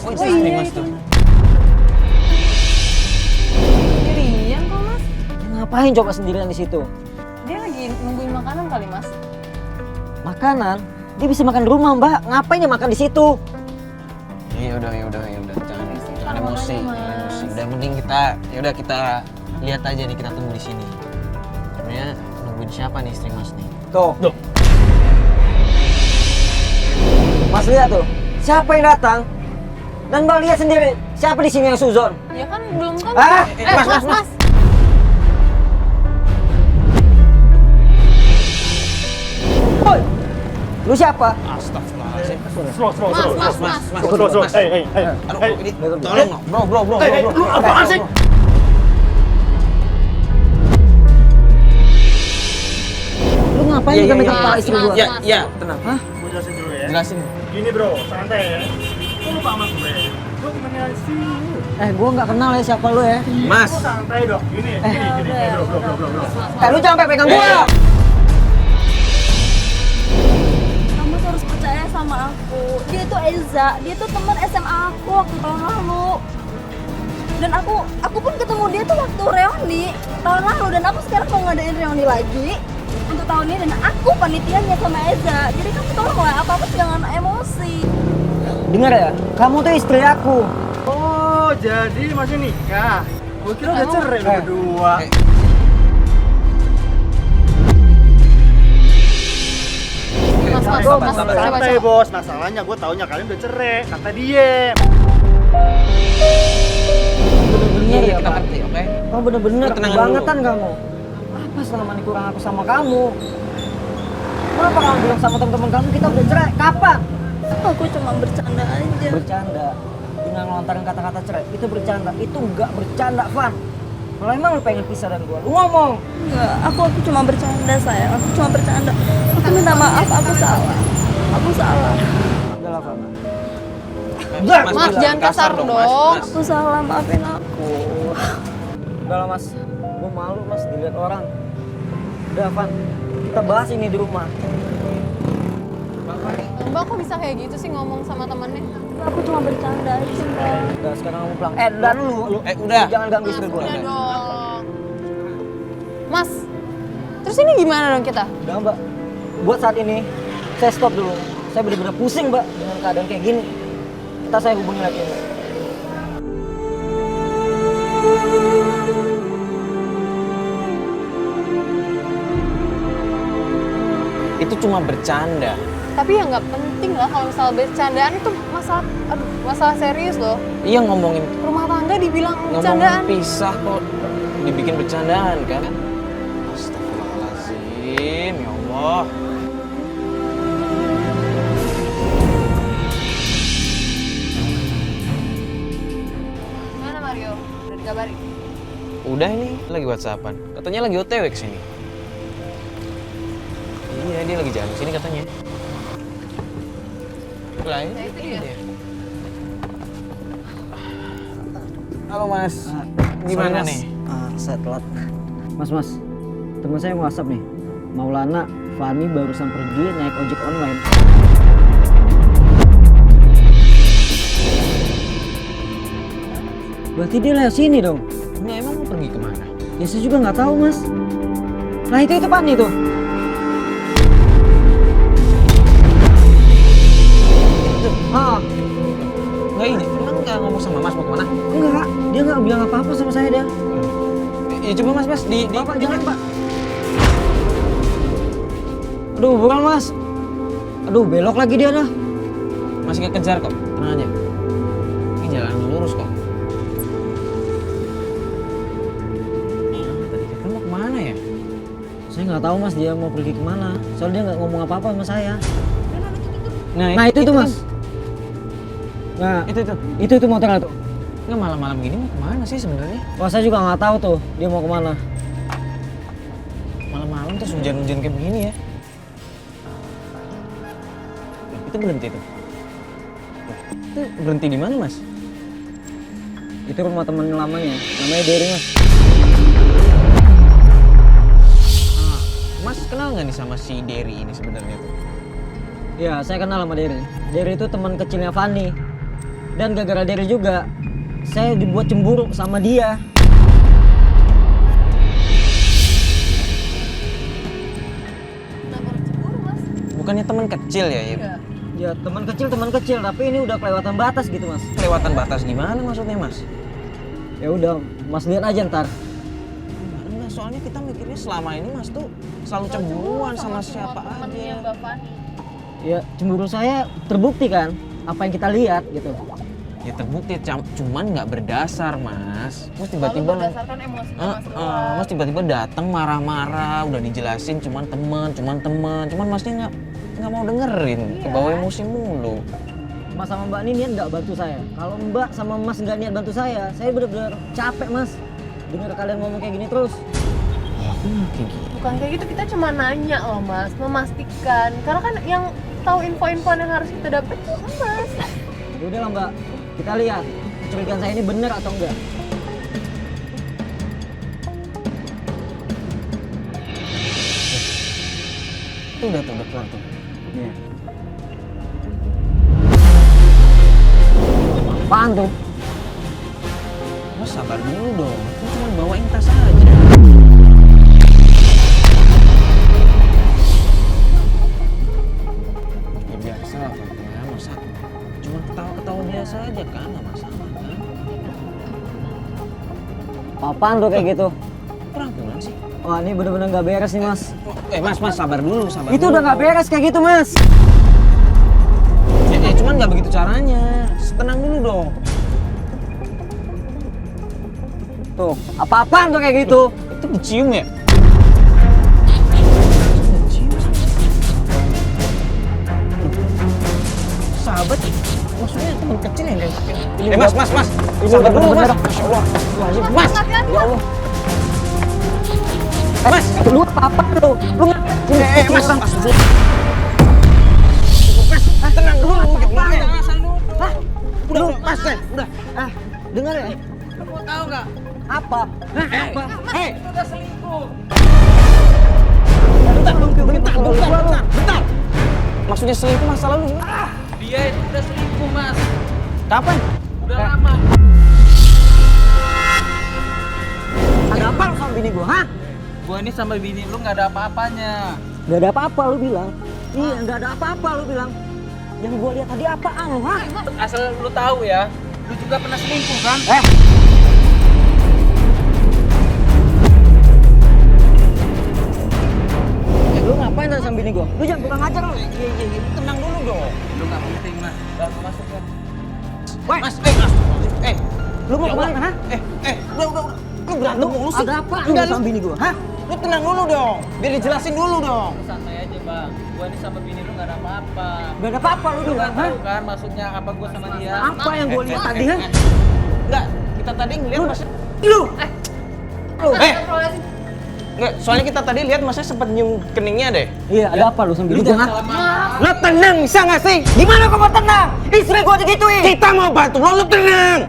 Oh, iya, Mas tuh. Sendirian kok Mas. Ngapain coba sendirian di situ? Dia lagi nungguin makanan kali Mas. Makanan? Dia bisa makan di rumah, Mbak. Ngapain dia makan di situ? Ya udah. Jangan Kan emosi, makanya, jangan Mas. emosi. Udah mending kita lihat aja nih, kita tunggu di sini. Sebenarnya nungguin siapa nih istri Mas nih? Tuh. Mas lihat tuh. Siapa yang datang? Dan Mbak lihat sendiri. Siapa di sini yang suzon? Ya kan belum kan. Ah! Mas. Woi! Lu siapa? Astagfirullahaladzim. Mas. Aduh, ini tolong bro. Lu apaan sih? Lu ngapain Iya, megang iya, kepala iya. istri gua? Iya. Ya, tenang. Hah? Gue jelasin dulu ya. Jelasin. Gini bro, santai ya. Lu lupa sama gue. Gue temennya istri lu. Gua nggak kenal ya siapa lu ya. Mas. Lu santai dong. Gini. Bro. Lu jangan sampai pegang gua. Kamu tuh harus percaya sama aku. Dia itu Eza. Dia tuh teman SMA aku waktu tahun lalu. Dan aku pun ketemu dia tuh waktu reuni tahun lalu. Dan aku sekarang mau ngadain reuni lagi untuk tahun ini. Dan aku panitianya sama Eza. Jadi kamu tolong lah, apa-apa jangan emosi. Dengar ya, kamu tuh istri aku. Oh, jadi masih nikah. Gue kira udah cerai lu berdua. Mas. Santai bos, masalahnya gue taunya kalian udah cerai. Kata dia. Bener ya, Kita Pak? ngerti, oke? Kamu bener-bener Tenang kebangetan kamu. Apa selama ini kurang aku sama kamu? Kenapa kamu bilang sama teman-teman kamu kita udah cerai? Kapan? Aku cuma bercanda aja. Bercanda dengan melontarkan kata-kata cerai itu bercanda, itu enggak bercanda, Van. Kalau emang lu pengen pisah dan gua, lu ngomong. Enggak, aku cuma bercanda sayang. Aku cuma bercanda. Aku minta maaf, aku salah. Aku salah. Udah lah, Van. Mas, jangan kasar dong. Aku salah, maafin aku. Udah lah, Mas. Gua malu, Mas, dilihat orang. Udah, Van. Kita bahas ini di rumah. Mbak kok bisa kayak gitu sih ngomong sama temannya? Aku cuma bercanda aja, Mbak. Udah, sekarang kamu pulang. Dan lu udah. jangan ganggu istri gua. Udah dong. Mas, terus ini gimana dong kita? Udah, Mbak. Buat saat ini, saya stop dulu. Saya benar-benar pusing, Mbak, dengan keadaan kayak gini. Kita saya hubungi lagi, Mbak. Itu cuma bercanda. Tapi ya nggak penting lah kalau misal bercandaan itu masalah, masalah serius loh. Iya ngomongin Rumah tangga dibilang bercandaan. pisah kok dibikin bercandaan kan? Astagfirullahaladzim, ya Allah. Mana Mario? Udah dikabarin? Udah ini lagi WhatsAppan. Katanya lagi OTW kesini. Iya dia lagi jalan sini katanya. Lah ini itu dia. Halo Mas. Sorry, Gimana Mas. nih? Saya telat. Mas, teman saya yang WhatsApp nih. Maulana, Fani barusan pergi naik ojek online. Berarti dia lewat sini dong. Ini emang mau pergi kemana? Ya saya juga nggak tahu, Mas. Nah itu Fani tuh. Enggak ini, emang nggak ngomong sama Mas mau kemana? Enggak, dia nggak bilang apa-apa sama saya dia. Ya coba Mas, di Bapak jangan, Pak. Aduh, bukan, Mas. Aduh, belok lagi dia dah. masih kekejar kok, tenang aja. Ini jalan lurus kok. Tadi kita mau kemana ya? Saya nggak tahu, Mas, dia mau pergi kemana. Soalnya dia nggak ngomong apa-apa sama saya. Nah, Itu tuh, Mas. Nah, itu motornya tuh. Nggak malam-malam gini mau kemana sih sebenarnya? Wah, saya juga nggak tahu tuh dia mau kemana. Malam-malam terus hujan-hujan kayak begini ya? Itu berhenti tuh. Itu berhenti di mana, Mas? Itu rumah teman lamanya, namanya Dery, Mas. Mas kenal nggak nih sama si Dery ini sebenarnya tuh? Ya, saya kenal sama Dery. Dery itu teman kecilnya Fani. Dan gara-gara Dery juga, saya dibuat cemburu sama dia. Kenapa harus cemburu, Mas? Bukannya teman kecil ya? Iya. Ya, teman kecil, tapi ini udah kelewatan batas gitu, Mas. Kelewatan batas gimana maksudnya, Mas? Ya udah, Mas lihat aja ntar. Enggak, soalnya kita mikirnya selama ini Mas tuh selalu cemburuan sama siapa temennya aja. Mbak Fani. Ya, cemburu saya terbukti kan, apa yang kita lihat gitu. Ya terbukti, cuman nggak berdasar, Mas. Mas Lalu tiba-tiba berdasarkan emosinya Mas doang. Mas tiba-tiba datang marah-marah, udah dijelasin cuman temen, cuman Masnya nggak mau dengerin, kebawa emosi mulu. Mas sama Mbak ini niat nggak bantu saya. Kalau Mbak sama Mas nggak niat bantu saya bener-bener capek, Mas. Dengar kalian ngomong kayak gini terus. Aku nggak kayak gitu. Bukan kayak gitu, kita cuma nanya loh Mas, memastikan. Karena kan yang tahu info-info yang harus kita dapet tuh Mas. Ya udah lah, Mbak. Kita lihat kecurigaan saya ini bener atau enggak. Tuh udah keluar tuh. Iya. Apaan tuh? Mas sabar dulu dong, aku cuma bawain tas aja. Ya biasa lah, ya masa cuma ketawa-ketawa biasa aja kan, nggak masalah kan? Apaan tuh kayak gitu? Perangkulan sih. Wah, ini bener-bener nggak beres nih, Mas. Mas sabar dulu, sabar. Itu dulu. udah nggak beres kayak gitu, Mas. Ya cuman nggak begitu caranya. Tenang dulu dong. Tuh, apa-apaan tuh kayak gitu? Itu dicium ya? sahabat, maksudnya teman kecil yang deketin. Mas. Sabar dulu, Mas. Masya Allah. Mas. Ya Allah. Mas. Lu apa lu? Lu Mas. Tenang dulu. Gimana? Hah? Udah, Mas, udah. Dengar ya. Kamu tahu nggak? Apa? Apa? Hei. Udah selingkuh. Bentar. Maksudnya selingkuh masa lalu gimana? Dia itu udah selingkuh, Mas. Kapan? Udah lama. Ada apa lu sama bini gua, hah? Gua ini sama bini lu nggak ada apa-apanya. Gak ada apa-apa lu bilang. Iya, gak ada apa-apa lu bilang. Yang gua lihat tadi apaan lu, hah? Asal lu tahu ya, lu juga pernah selingkuh kan? Lu ngapain tadi sama bini gua? Lu jangan kurang ajar lu. Iya, tenang dulu dong. Lu nggak penting, Mas. Udah masuk kan? Mas. Lu mau kemana, hah? Udah. Lu berantem mulu sih. Ada apa lu Enggak, sama bini gua, hah? Lu tenang dulu dong. Biar dijelasin dulu dong. Lu santai aja, Bang. Gua ini sama bini lu nggak ada apa-apa. Gak ada apa-apa lu Lu bilang, nggak hah? tahu kan maksudnya apa gua sama dia? Apa yang gua lihat tadi, hah? Enggak, kita tadi ngeliat Mas. Lu! Enggak, soalnya kita tadi lihat Masnya sempat nyium keningnya deh. Iya, ada apa lu sama bini gua, hah? Lo tenang bisa nggak sih? Gimana gua mau tenang? Istri gua digituin! Kita mau bantu lo tenang.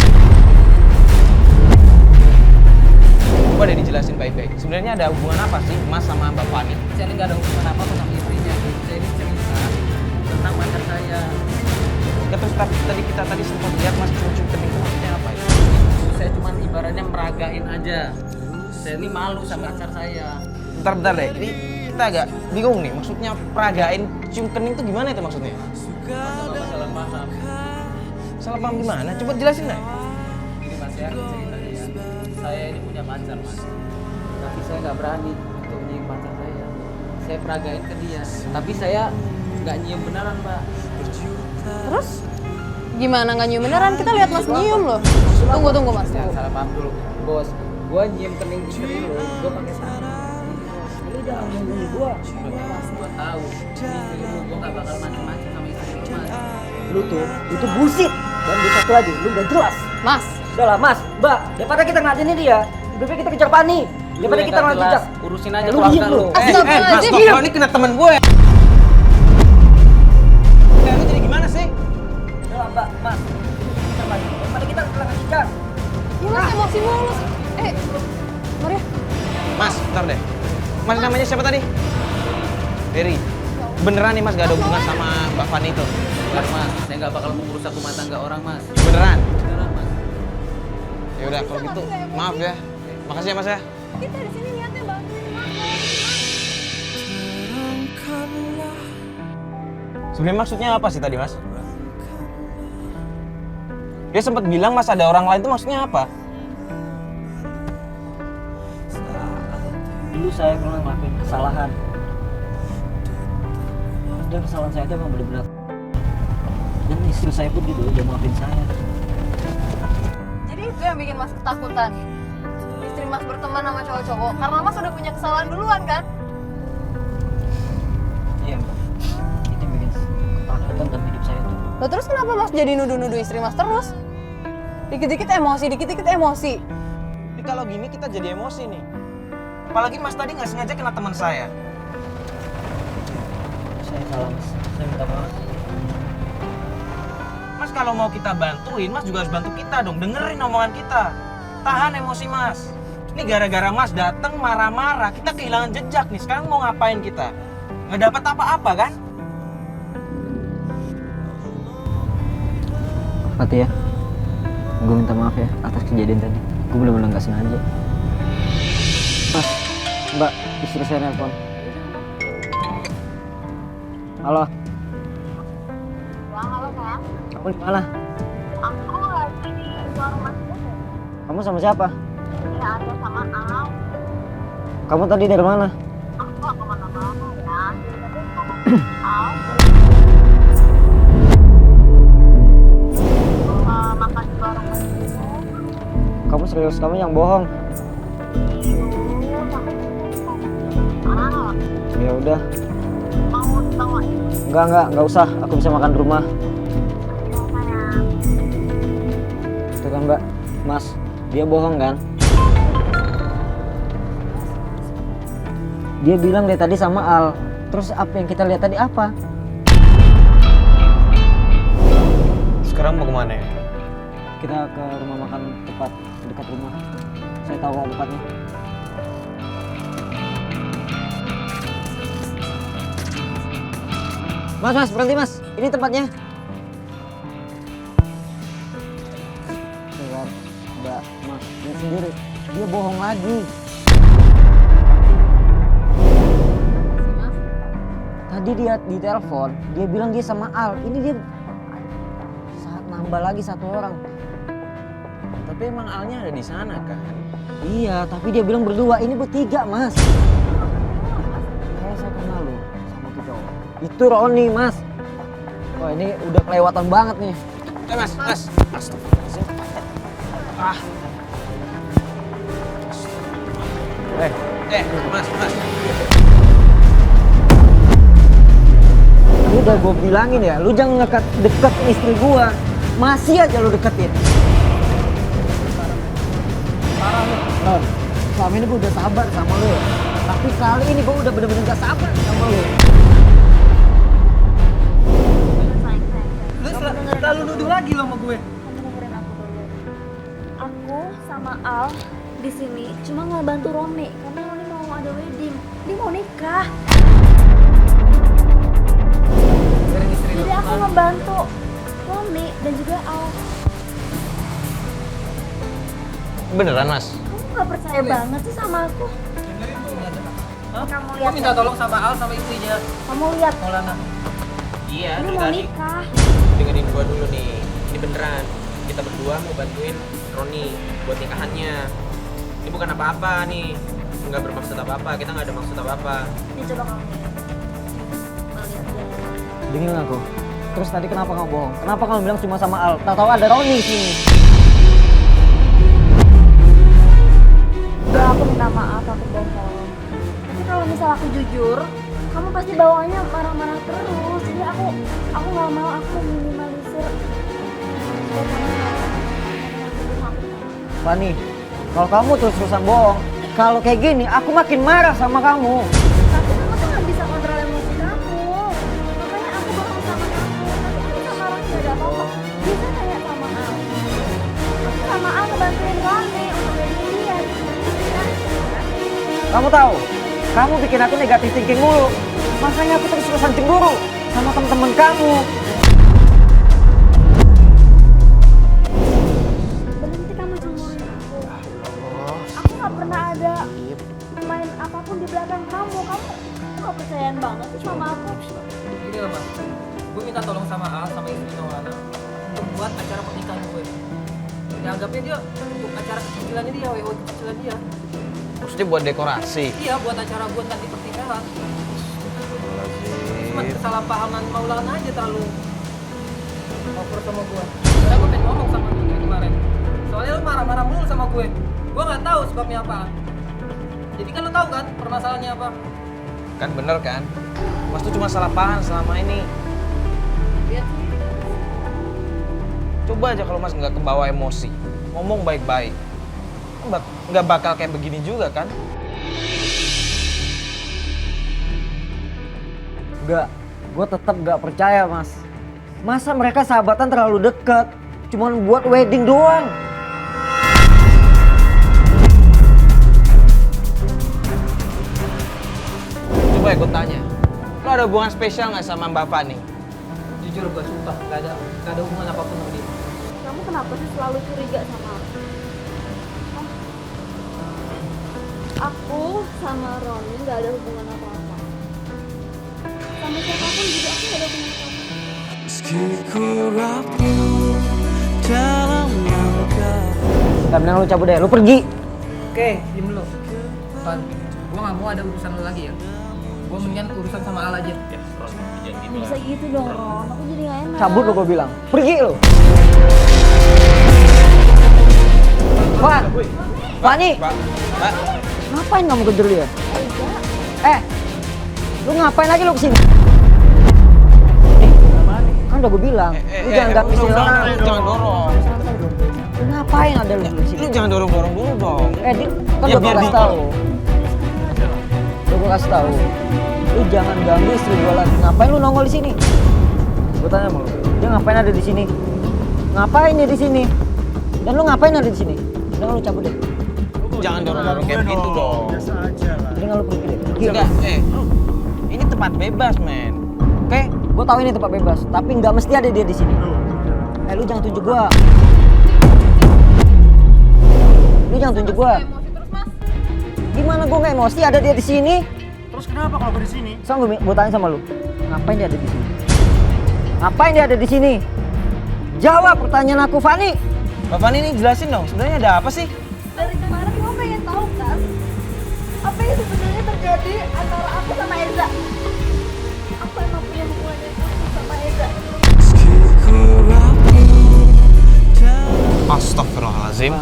Gua udah dijelasin baik-baik. Sebenarnya ada hubungan apa sih Mas sama Mbak Fani? Saya ini nggak ada hubungan apa-apa sama istrinya. Saya ini cerita tentang mantan saya. Ya, terus tadi kita sempat lihat Mas cium kening itu maksudnya apa ya? Saya cuma ibaratnya meragain aja. Saya ini malu sama pacar saya. Bentar deh. Ini kita agak bingung nih. Maksudnya peragain cium kening itu gimana itu maksudnya? Bapak salah paham. Salah paham gimana? Coba jelasin deh. Ini Mas ya, ceritanya ya. Saya ini punya pacar, Mas. Tapi saya nggak berani untuk nyium pacar saya. Saya peragain ke dia. Tapi saya nggak nyium beneran, Mbak. Terus gimana nggak nyium beneran? Kita lihat Mas nyium loh. Tunggu Mas. Jangan salah paham dulu, Bos. Gua nyium kening istri lu, gua pakai tangan. Lu jangan ngomongin gua. Gua tahu, ini istri lu, gua nggak bakal macem-macem sama istri lu, Mas. Lu tuh, itu bullshit. Dan di satu lagi, lu gak jelas. Mas. Udah lah, Mas, Mbak, daripada kita ngadenin dia, lebih baik kita kejar Pani. Daripada kita nggak ngejar. jelas, urusin aja Lu keluarga diem lu. lu. Astagfirullahaladzim. Mas, kok ini kena temen gue ya? Lu jadi gimana sih? Udah lah, Mbak, Mas. Kejar Pani. Daripada kita kejar. Ya Mas emosi mulu. Maria. Mas, bentar deh. Mas namanya siapa tadi? Ferry. Beneran nih Mas gak ada hubungan sama Mbak Fani itu? Enggak, Mas, saya nggak bakal merusak rumah tangga orang, Mas. Beneran? Beneran, Mas. Ya udah kalau gitu maaf ya. Makasih ya Mas ya. Kita di sini niatnya Bang. Sebenarnya maksudnya apa sih tadi Mas? Dia sempat bilang Mas ada orang lain itu maksudnya apa? Dulu saya pernah ngelakuin kesalahan. Dan kesalahan saya itu emang benar-benar. Dan istri saya pun gitu udah maafin saya. Jadi itu yang bikin Mas ketakutan. Istri Mas berteman sama cowok-cowok karena Mas udah punya kesalahan duluan kan? Iya, Mbak. Itu yang bikin ketakutan dalam hidup saya tuh. Loh terus kenapa Mas jadi nuduh-nuduh istri Mas terus? Dikit-dikit emosi. Jadi kalau gini kita jadi emosi nih. Apalagi Mas tadi nggak sengaja kena teman saya. Saya salah, Mas. Saya minta maaf. Mas kalau mau kita bantuin, Mas juga harus bantu kita dong. Dengerin omongan kita. Tahan emosi Mas. Ini gara-gara Mas datang marah-marah, kita kehilangan jejak nih. Sekarang mau ngapain kita? Nggak dapat apa-apa kan? Pati ya, gue minta maaf ya atas kejadian tadi. Gue bener-bener nggak sengaja. Mas, Mbak, istri saya nelpon. Halo. Halo, Bang. Kamu di mana? Aku lagi di warung Mas Bus. Kamu sama siapa? Ya, ada sama Al. Kamu tadi dari mana? Aku gak kemana-mana ya. Tapi sama Al. Makan di warung Mas Bus. Kamu serius? Kamu yang bohong? Al, Ya udah. mau dibawain? Enggak usah. Aku bisa makan di rumah. Tuh kan Mbak, Mas, dia bohong kan? Dia bilang dari tadi sama Al. Terus apa yang kita lihat tadi apa? Sekarang mau kemana ya? Kita ke rumah makan tepat dekat rumah. Saya tahu kok tempatnya. Mas, berhenti mas. Ini tempatnya. Tuh, Mbak, Mas, lihat sendiri. Dia bohong lagi. Tadi dia di telepon, dia bilang dia sama Al. Ini dia saat nambah lagi satu orang. Tapi emang Alnya ada di sana kan? Iya, tapi dia bilang berdua. Ini bertiga, Mas. Saya kenal loh sama tuh cowok. Itu Roni, Mas. Wah, ini udah kelewatan banget nih. Mas. Astagfirullahaladzim. Mas. Lu udah gue bilangin ya, lu jangan deket istri gua. Masih aja lu deketin. Ron, selama ini gue udah sabar sama lu. Tapi kali ini gue udah bener-bener gak sabar sama lu. Lu Selalu nuduh lagi lo sama gue. Kamu dengerin aku dulu. Aku sama Al di sini cuma ngebantu Roni karena Roni mau ada wedding. Dia mau nikah. Jadi aku ngebantu Roni dan juga Al. Beneran Mas? Kamu gak percaya banget sih sama aku? Kamu lihat. Aku minta tolong sama Al sama istrinya. Kamu lihat. Maulana. Iya, Ini mau nikah. dengerin gua dulu nih. Ini beneran. Kita berdua mau bantuin Roni buat nikahannya. Ini bukan apa-apa nih. Nggak bermaksud apa-apa. Kita nggak ada maksud apa-apa. Ini coba kamu lihat. Mau lihat dia. Dengerin aku. Terus tadi kenapa kamu bohong? Kenapa kamu bilang cuma sama Al? Tahu-tahu ada Roni sini. Udah aku minta maaf aku bohong. Tapi kalau misal aku jujur, kamu pasti bawaannya marah-marah terus. Jadi aku nggak mau aku minimalisir. Fani, kalau kamu terus-terusan bohong, kalau kayak gini aku makin marah sama kamu. Tapi kamu tuh nggak bisa kontrol emosi kamu. Makanya aku bohong sama kamu. Tapi kamu sama marah tidak ada apa-apa. Bisa kayak sama Al. Aku sama Al ngebantuin Roni untuk wedding dia. Kamu tahu, kamu bikin aku negatif thinking mulu. Makanya aku terus-terusan cemburu sama teman-teman kamu. Berhenti kamu cemburuin aku. Aku nggak pernah ada main apapun di belakang kamu. Kamu nggak percayaan banget sih sama aku. Gini loh Mas, gue minta tolong sama Al sama istri Maulana untuk buat acara pernikahan gue. Dianggapnya dia untuk acara kecil-kecilannya dia, WO kecilan dia. Maksudnya buat dekorasi. Iya, buat acara gue nanti pernikahan. Cuma kesalahpahaman Maulana aja terlalu over sama gue. Karena gue pengen ngomong sama lu kemarin. Soalnya lu marah-marah mulu sama gue. Gue nggak tahu sebabnya apa. Jadi kan lu tahu kan permasalahannya apa? Kan bener kan? Mas tuh cuma salah paham selama ini. Lihat sih. Coba aja kalau Mas nggak kebawa emosi. Ngomong baik-baik. Nggak bakal kayak begini juga kan? Enggak, gue tetap gak percaya mas. Masa mereka sahabatan terlalu dekat, cuman buat wedding doang. Coba ya gue tanya. Lo ada hubungan spesial nggak sama Mbak Fani? Jujur gue sumpah gak ada hubungan apapun sama dia. Kamu kenapa sih selalu curiga sama aku? Aku sama Roni nggak ada hubungan apa-apa. Sama siapapun juga aku nggak ada hubungan apa-apa. Meski ku rapuh dalam langkah. Gak mending lu cabut deh, lu pergi. Oke, diem dulu. Pan, gue gak mau ada urusan lu lagi ya. Gue mendingan urusan sama Al aja. Nggak bisa gitu dong Ron, aku jadi nggak enak. Cabut lu gue bilang, pergi lu. Fan, Fani, Mbak. ngapain kamu kejar dia? Lu ngapain lagi lu kesini? Kan udah gue bilang, lu jangan gak Jangan dorong. Kenapa Ngapain ada lu di sini? Lu jangan dorong-dorong dulu dong. Kan Ya, udah gua biar kasih dia- tahu. Udah gua kasih tahu. Lu jangan ganggu istri gua lagi. Ngapain lu nongol di sini? Gua tanya sama lu. Dia ngapain ada di sini? Ngapain dia di sini? Dan lu ngapain ada di sini? Udah lu cabut deh. Jangan dorong-dorong kayak gitu dong. Jadi lu pergi deh. Pergi. Enggak, ini tempat bebas, men. Oke, gua tahu ini tempat bebas, tapi nggak mesti ada dia di sini. Lu jangan tunjuk gua. Lu jangan tunjuk gua. Emosi terus mas. Gimana gua nggak emosi ada dia di sini? Terus kenapa kalau gue di sini? Sekarang gua tanya sama lu. Ngapain dia ada di sini? Ngapain dia ada di sini? Jawab pertanyaan aku, Fani. Bapak ini jelasin dong, sebenarnya ada apa sih? Dari kemarin kamu pengen tahu kan apa yang sebenarnya terjadi antara aku sama Eza. Aku emang punya hubungan yang khusus sama Eza. Astagfirullahaladzim.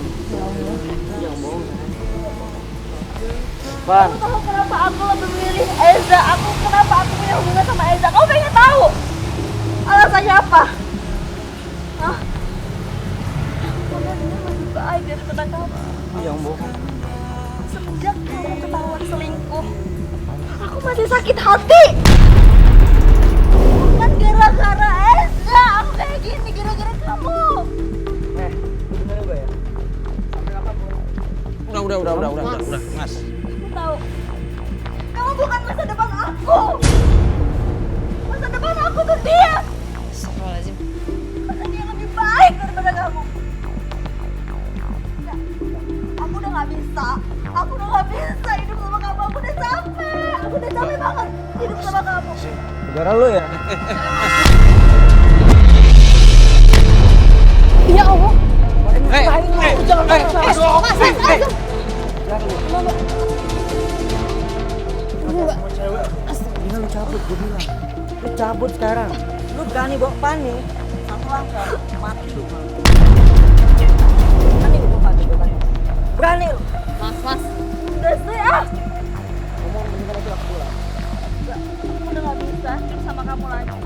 Fan, Kamu tahu kenapa aku lebih memilih Eza? Kenapa aku punya hubungan sama Eza? Kamu pengen tahu alasannya apa? Hah? Karena dia lebih baik daripada kamu. yang bohong. Semenjak kamu ketahuan selingkuh, aku masih sakit hati. Bukan gara-gara Eza, aku kayak gini gara-gara kamu. Dengerin gue ya. Udah, Mas. Aku tahu, kamu bukan masa depan aku. Masa depan aku tuh dia. Astagfirullahaladzim. Karena dia lebih baik daripada kamu. Nggak, aku udah gak bisa. Aku udah gak bisa hidup sama kamu. Aku udah capek. Aku udah capek banget hidup sama kamu. Negara lu ya? Ya Allah. Ini lu cabut, gue bilang. Lu cabut sekarang. Lu berani bawa Fani satu langkah, mati lu. Berani lu bawa Fani, gue tanya. Berani lu. Mas. Udah sih ah. Ngomong bentar lagi aku pulang. Aku udah gak bisa hidup sama kamu lagi.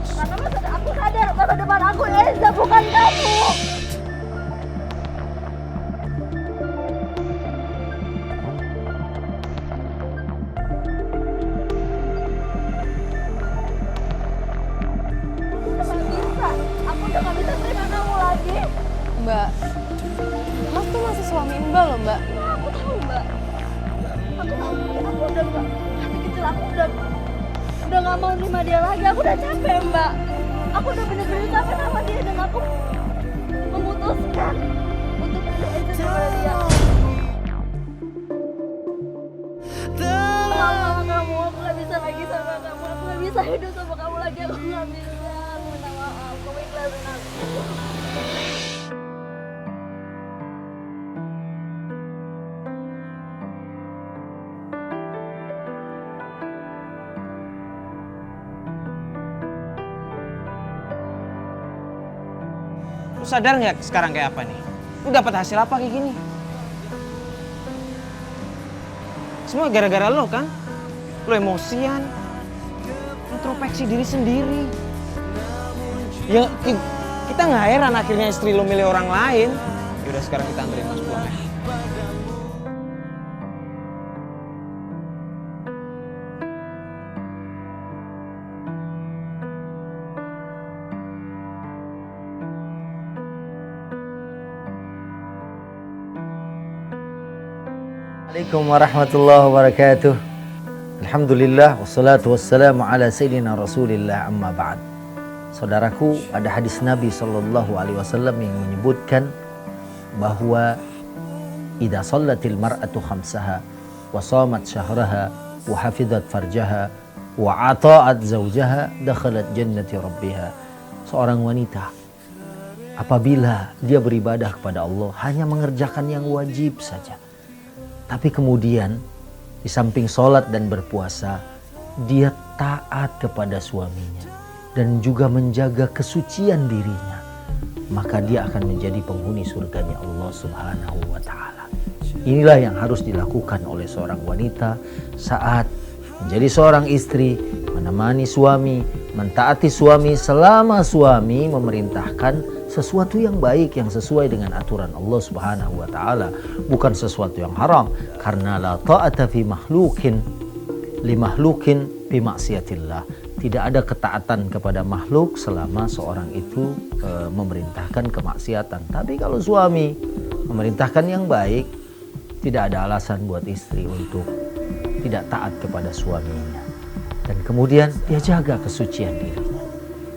Karena aku sadar masa depan aku Eza bukan kamu. Aku udah gak bisa terima kamu lagi. Mbak, Mas tuh masih suami Mbak loh, Mbak. Aku tahu mbak. Aku tahu. Aku udah gak hati kecil aku udah gak mau terima dia lagi. Aku udah capek mbak. Aku udah bener-bener capek sama dia dan aku memutuskan untuk berhenti sama dia. Sama kamu, aku gak bisa lagi sama kamu. Aku gak bisa hidup sama kamu lagi. Aku gak bisa. Aku minta maaf. Kamu ikhlasin aku. Lu sadar nggak sekarang kayak apa nih? Lu dapat hasil apa kayak gini? Semua gara-gara lo kan? Lo emosian, introspeksi diri sendiri. Ya kita nggak heran akhirnya istri lo milih orang lain. Yaudah sekarang kita anterin Mas pulang ya. Assalamualaikum warahmatullahi wabarakatuh. Alhamdulillah wassalatu wassalamu ala sayyidina Rasulillah amma ba'd. Saudaraku, ada hadis Nabi sallallahu alaihi wasallam yang menyebutkan bahwa idza shallatil mar'atu khamsaha wa shamat syahraha wa hafizat farjaha wa ata'at zawjaha dakhalat jannati rabbiha. Seorang wanita apabila dia beribadah kepada Allah hanya mengerjakan yang wajib saja, tapi kemudian di samping sholat dan berpuasa, dia taat kepada suaminya dan juga menjaga kesucian dirinya, maka dia akan menjadi penghuni surganya Allah Subhanahu wa Ta'ala. Inilah yang harus dilakukan oleh seorang wanita saat menjadi seorang istri, menemani suami, mentaati suami selama suami memerintahkan sesuatu yang baik yang sesuai dengan aturan Allah Subhanahu wa taala, bukan sesuatu yang haram. Karena la ta'ata fi makhluqin li makhluqin bi maksiatillah. Tidak ada ketaatan kepada makhluk selama seorang itu memerintahkan kemaksiatan. Tapi kalau suami memerintahkan yang baik, tidak ada alasan buat istri untuk tidak taat kepada suaminya. Dan kemudian dia jaga kesucian dirinya.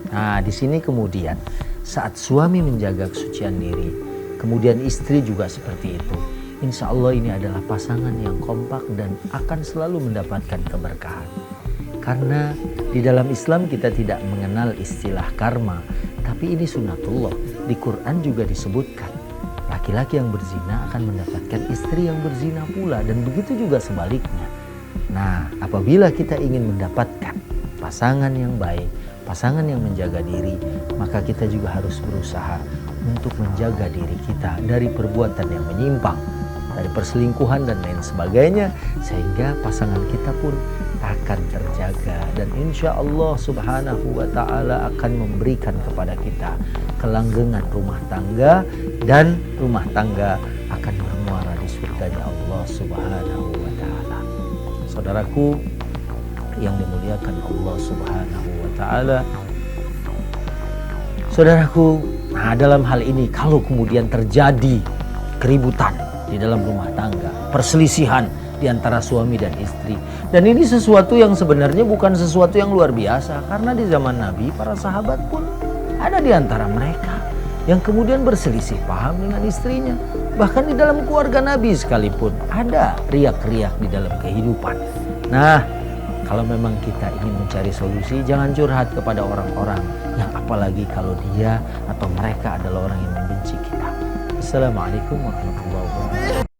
Nah, di sini kemudian saat suami menjaga kesucian diri, kemudian istri juga seperti itu. Insya Allah ini adalah pasangan yang kompak dan akan selalu mendapatkan keberkahan. Karena di dalam Islam kita tidak mengenal istilah karma, tapi ini sunatullah. Di Quran juga disebutkan, laki-laki yang berzina akan mendapatkan istri yang berzina pula, dan begitu juga sebaliknya. Nah, apabila kita ingin mendapatkan pasangan yang baik, pasangan yang menjaga diri, maka kita juga harus berusaha untuk menjaga diri kita dari perbuatan yang menyimpang, dari perselingkuhan dan lain sebagainya, sehingga pasangan kita pun akan terjaga. Dan insya Allah Subhanahu wa ta'ala akan memberikan kepada kita kelanggengan rumah tangga, dan rumah tangga akan bermuara di surganya Allah Subhanahu wa ta'ala. Saudaraku yang dimuliakan Allah Subhanahu wa ta'ala, saudaraku, nah dalam hal ini kalau kemudian terjadi keributan di dalam rumah tangga, perselisihan di antara suami dan istri, dan ini sesuatu yang sebenarnya bukan sesuatu yang luar biasa, karena di zaman Nabi para sahabat pun ada di antara mereka yang kemudian berselisih paham dengan istrinya. Bahkan di dalam keluarga Nabi sekalipun ada riak-riak di dalam kehidupan. Nah, kalau memang kita ingin mencari solusi, jangan curhat kepada orang-orang yang apalagi kalau dia atau mereka adalah orang yang membenci kita. Assalamualaikum warahmatullahi wabarakatuh.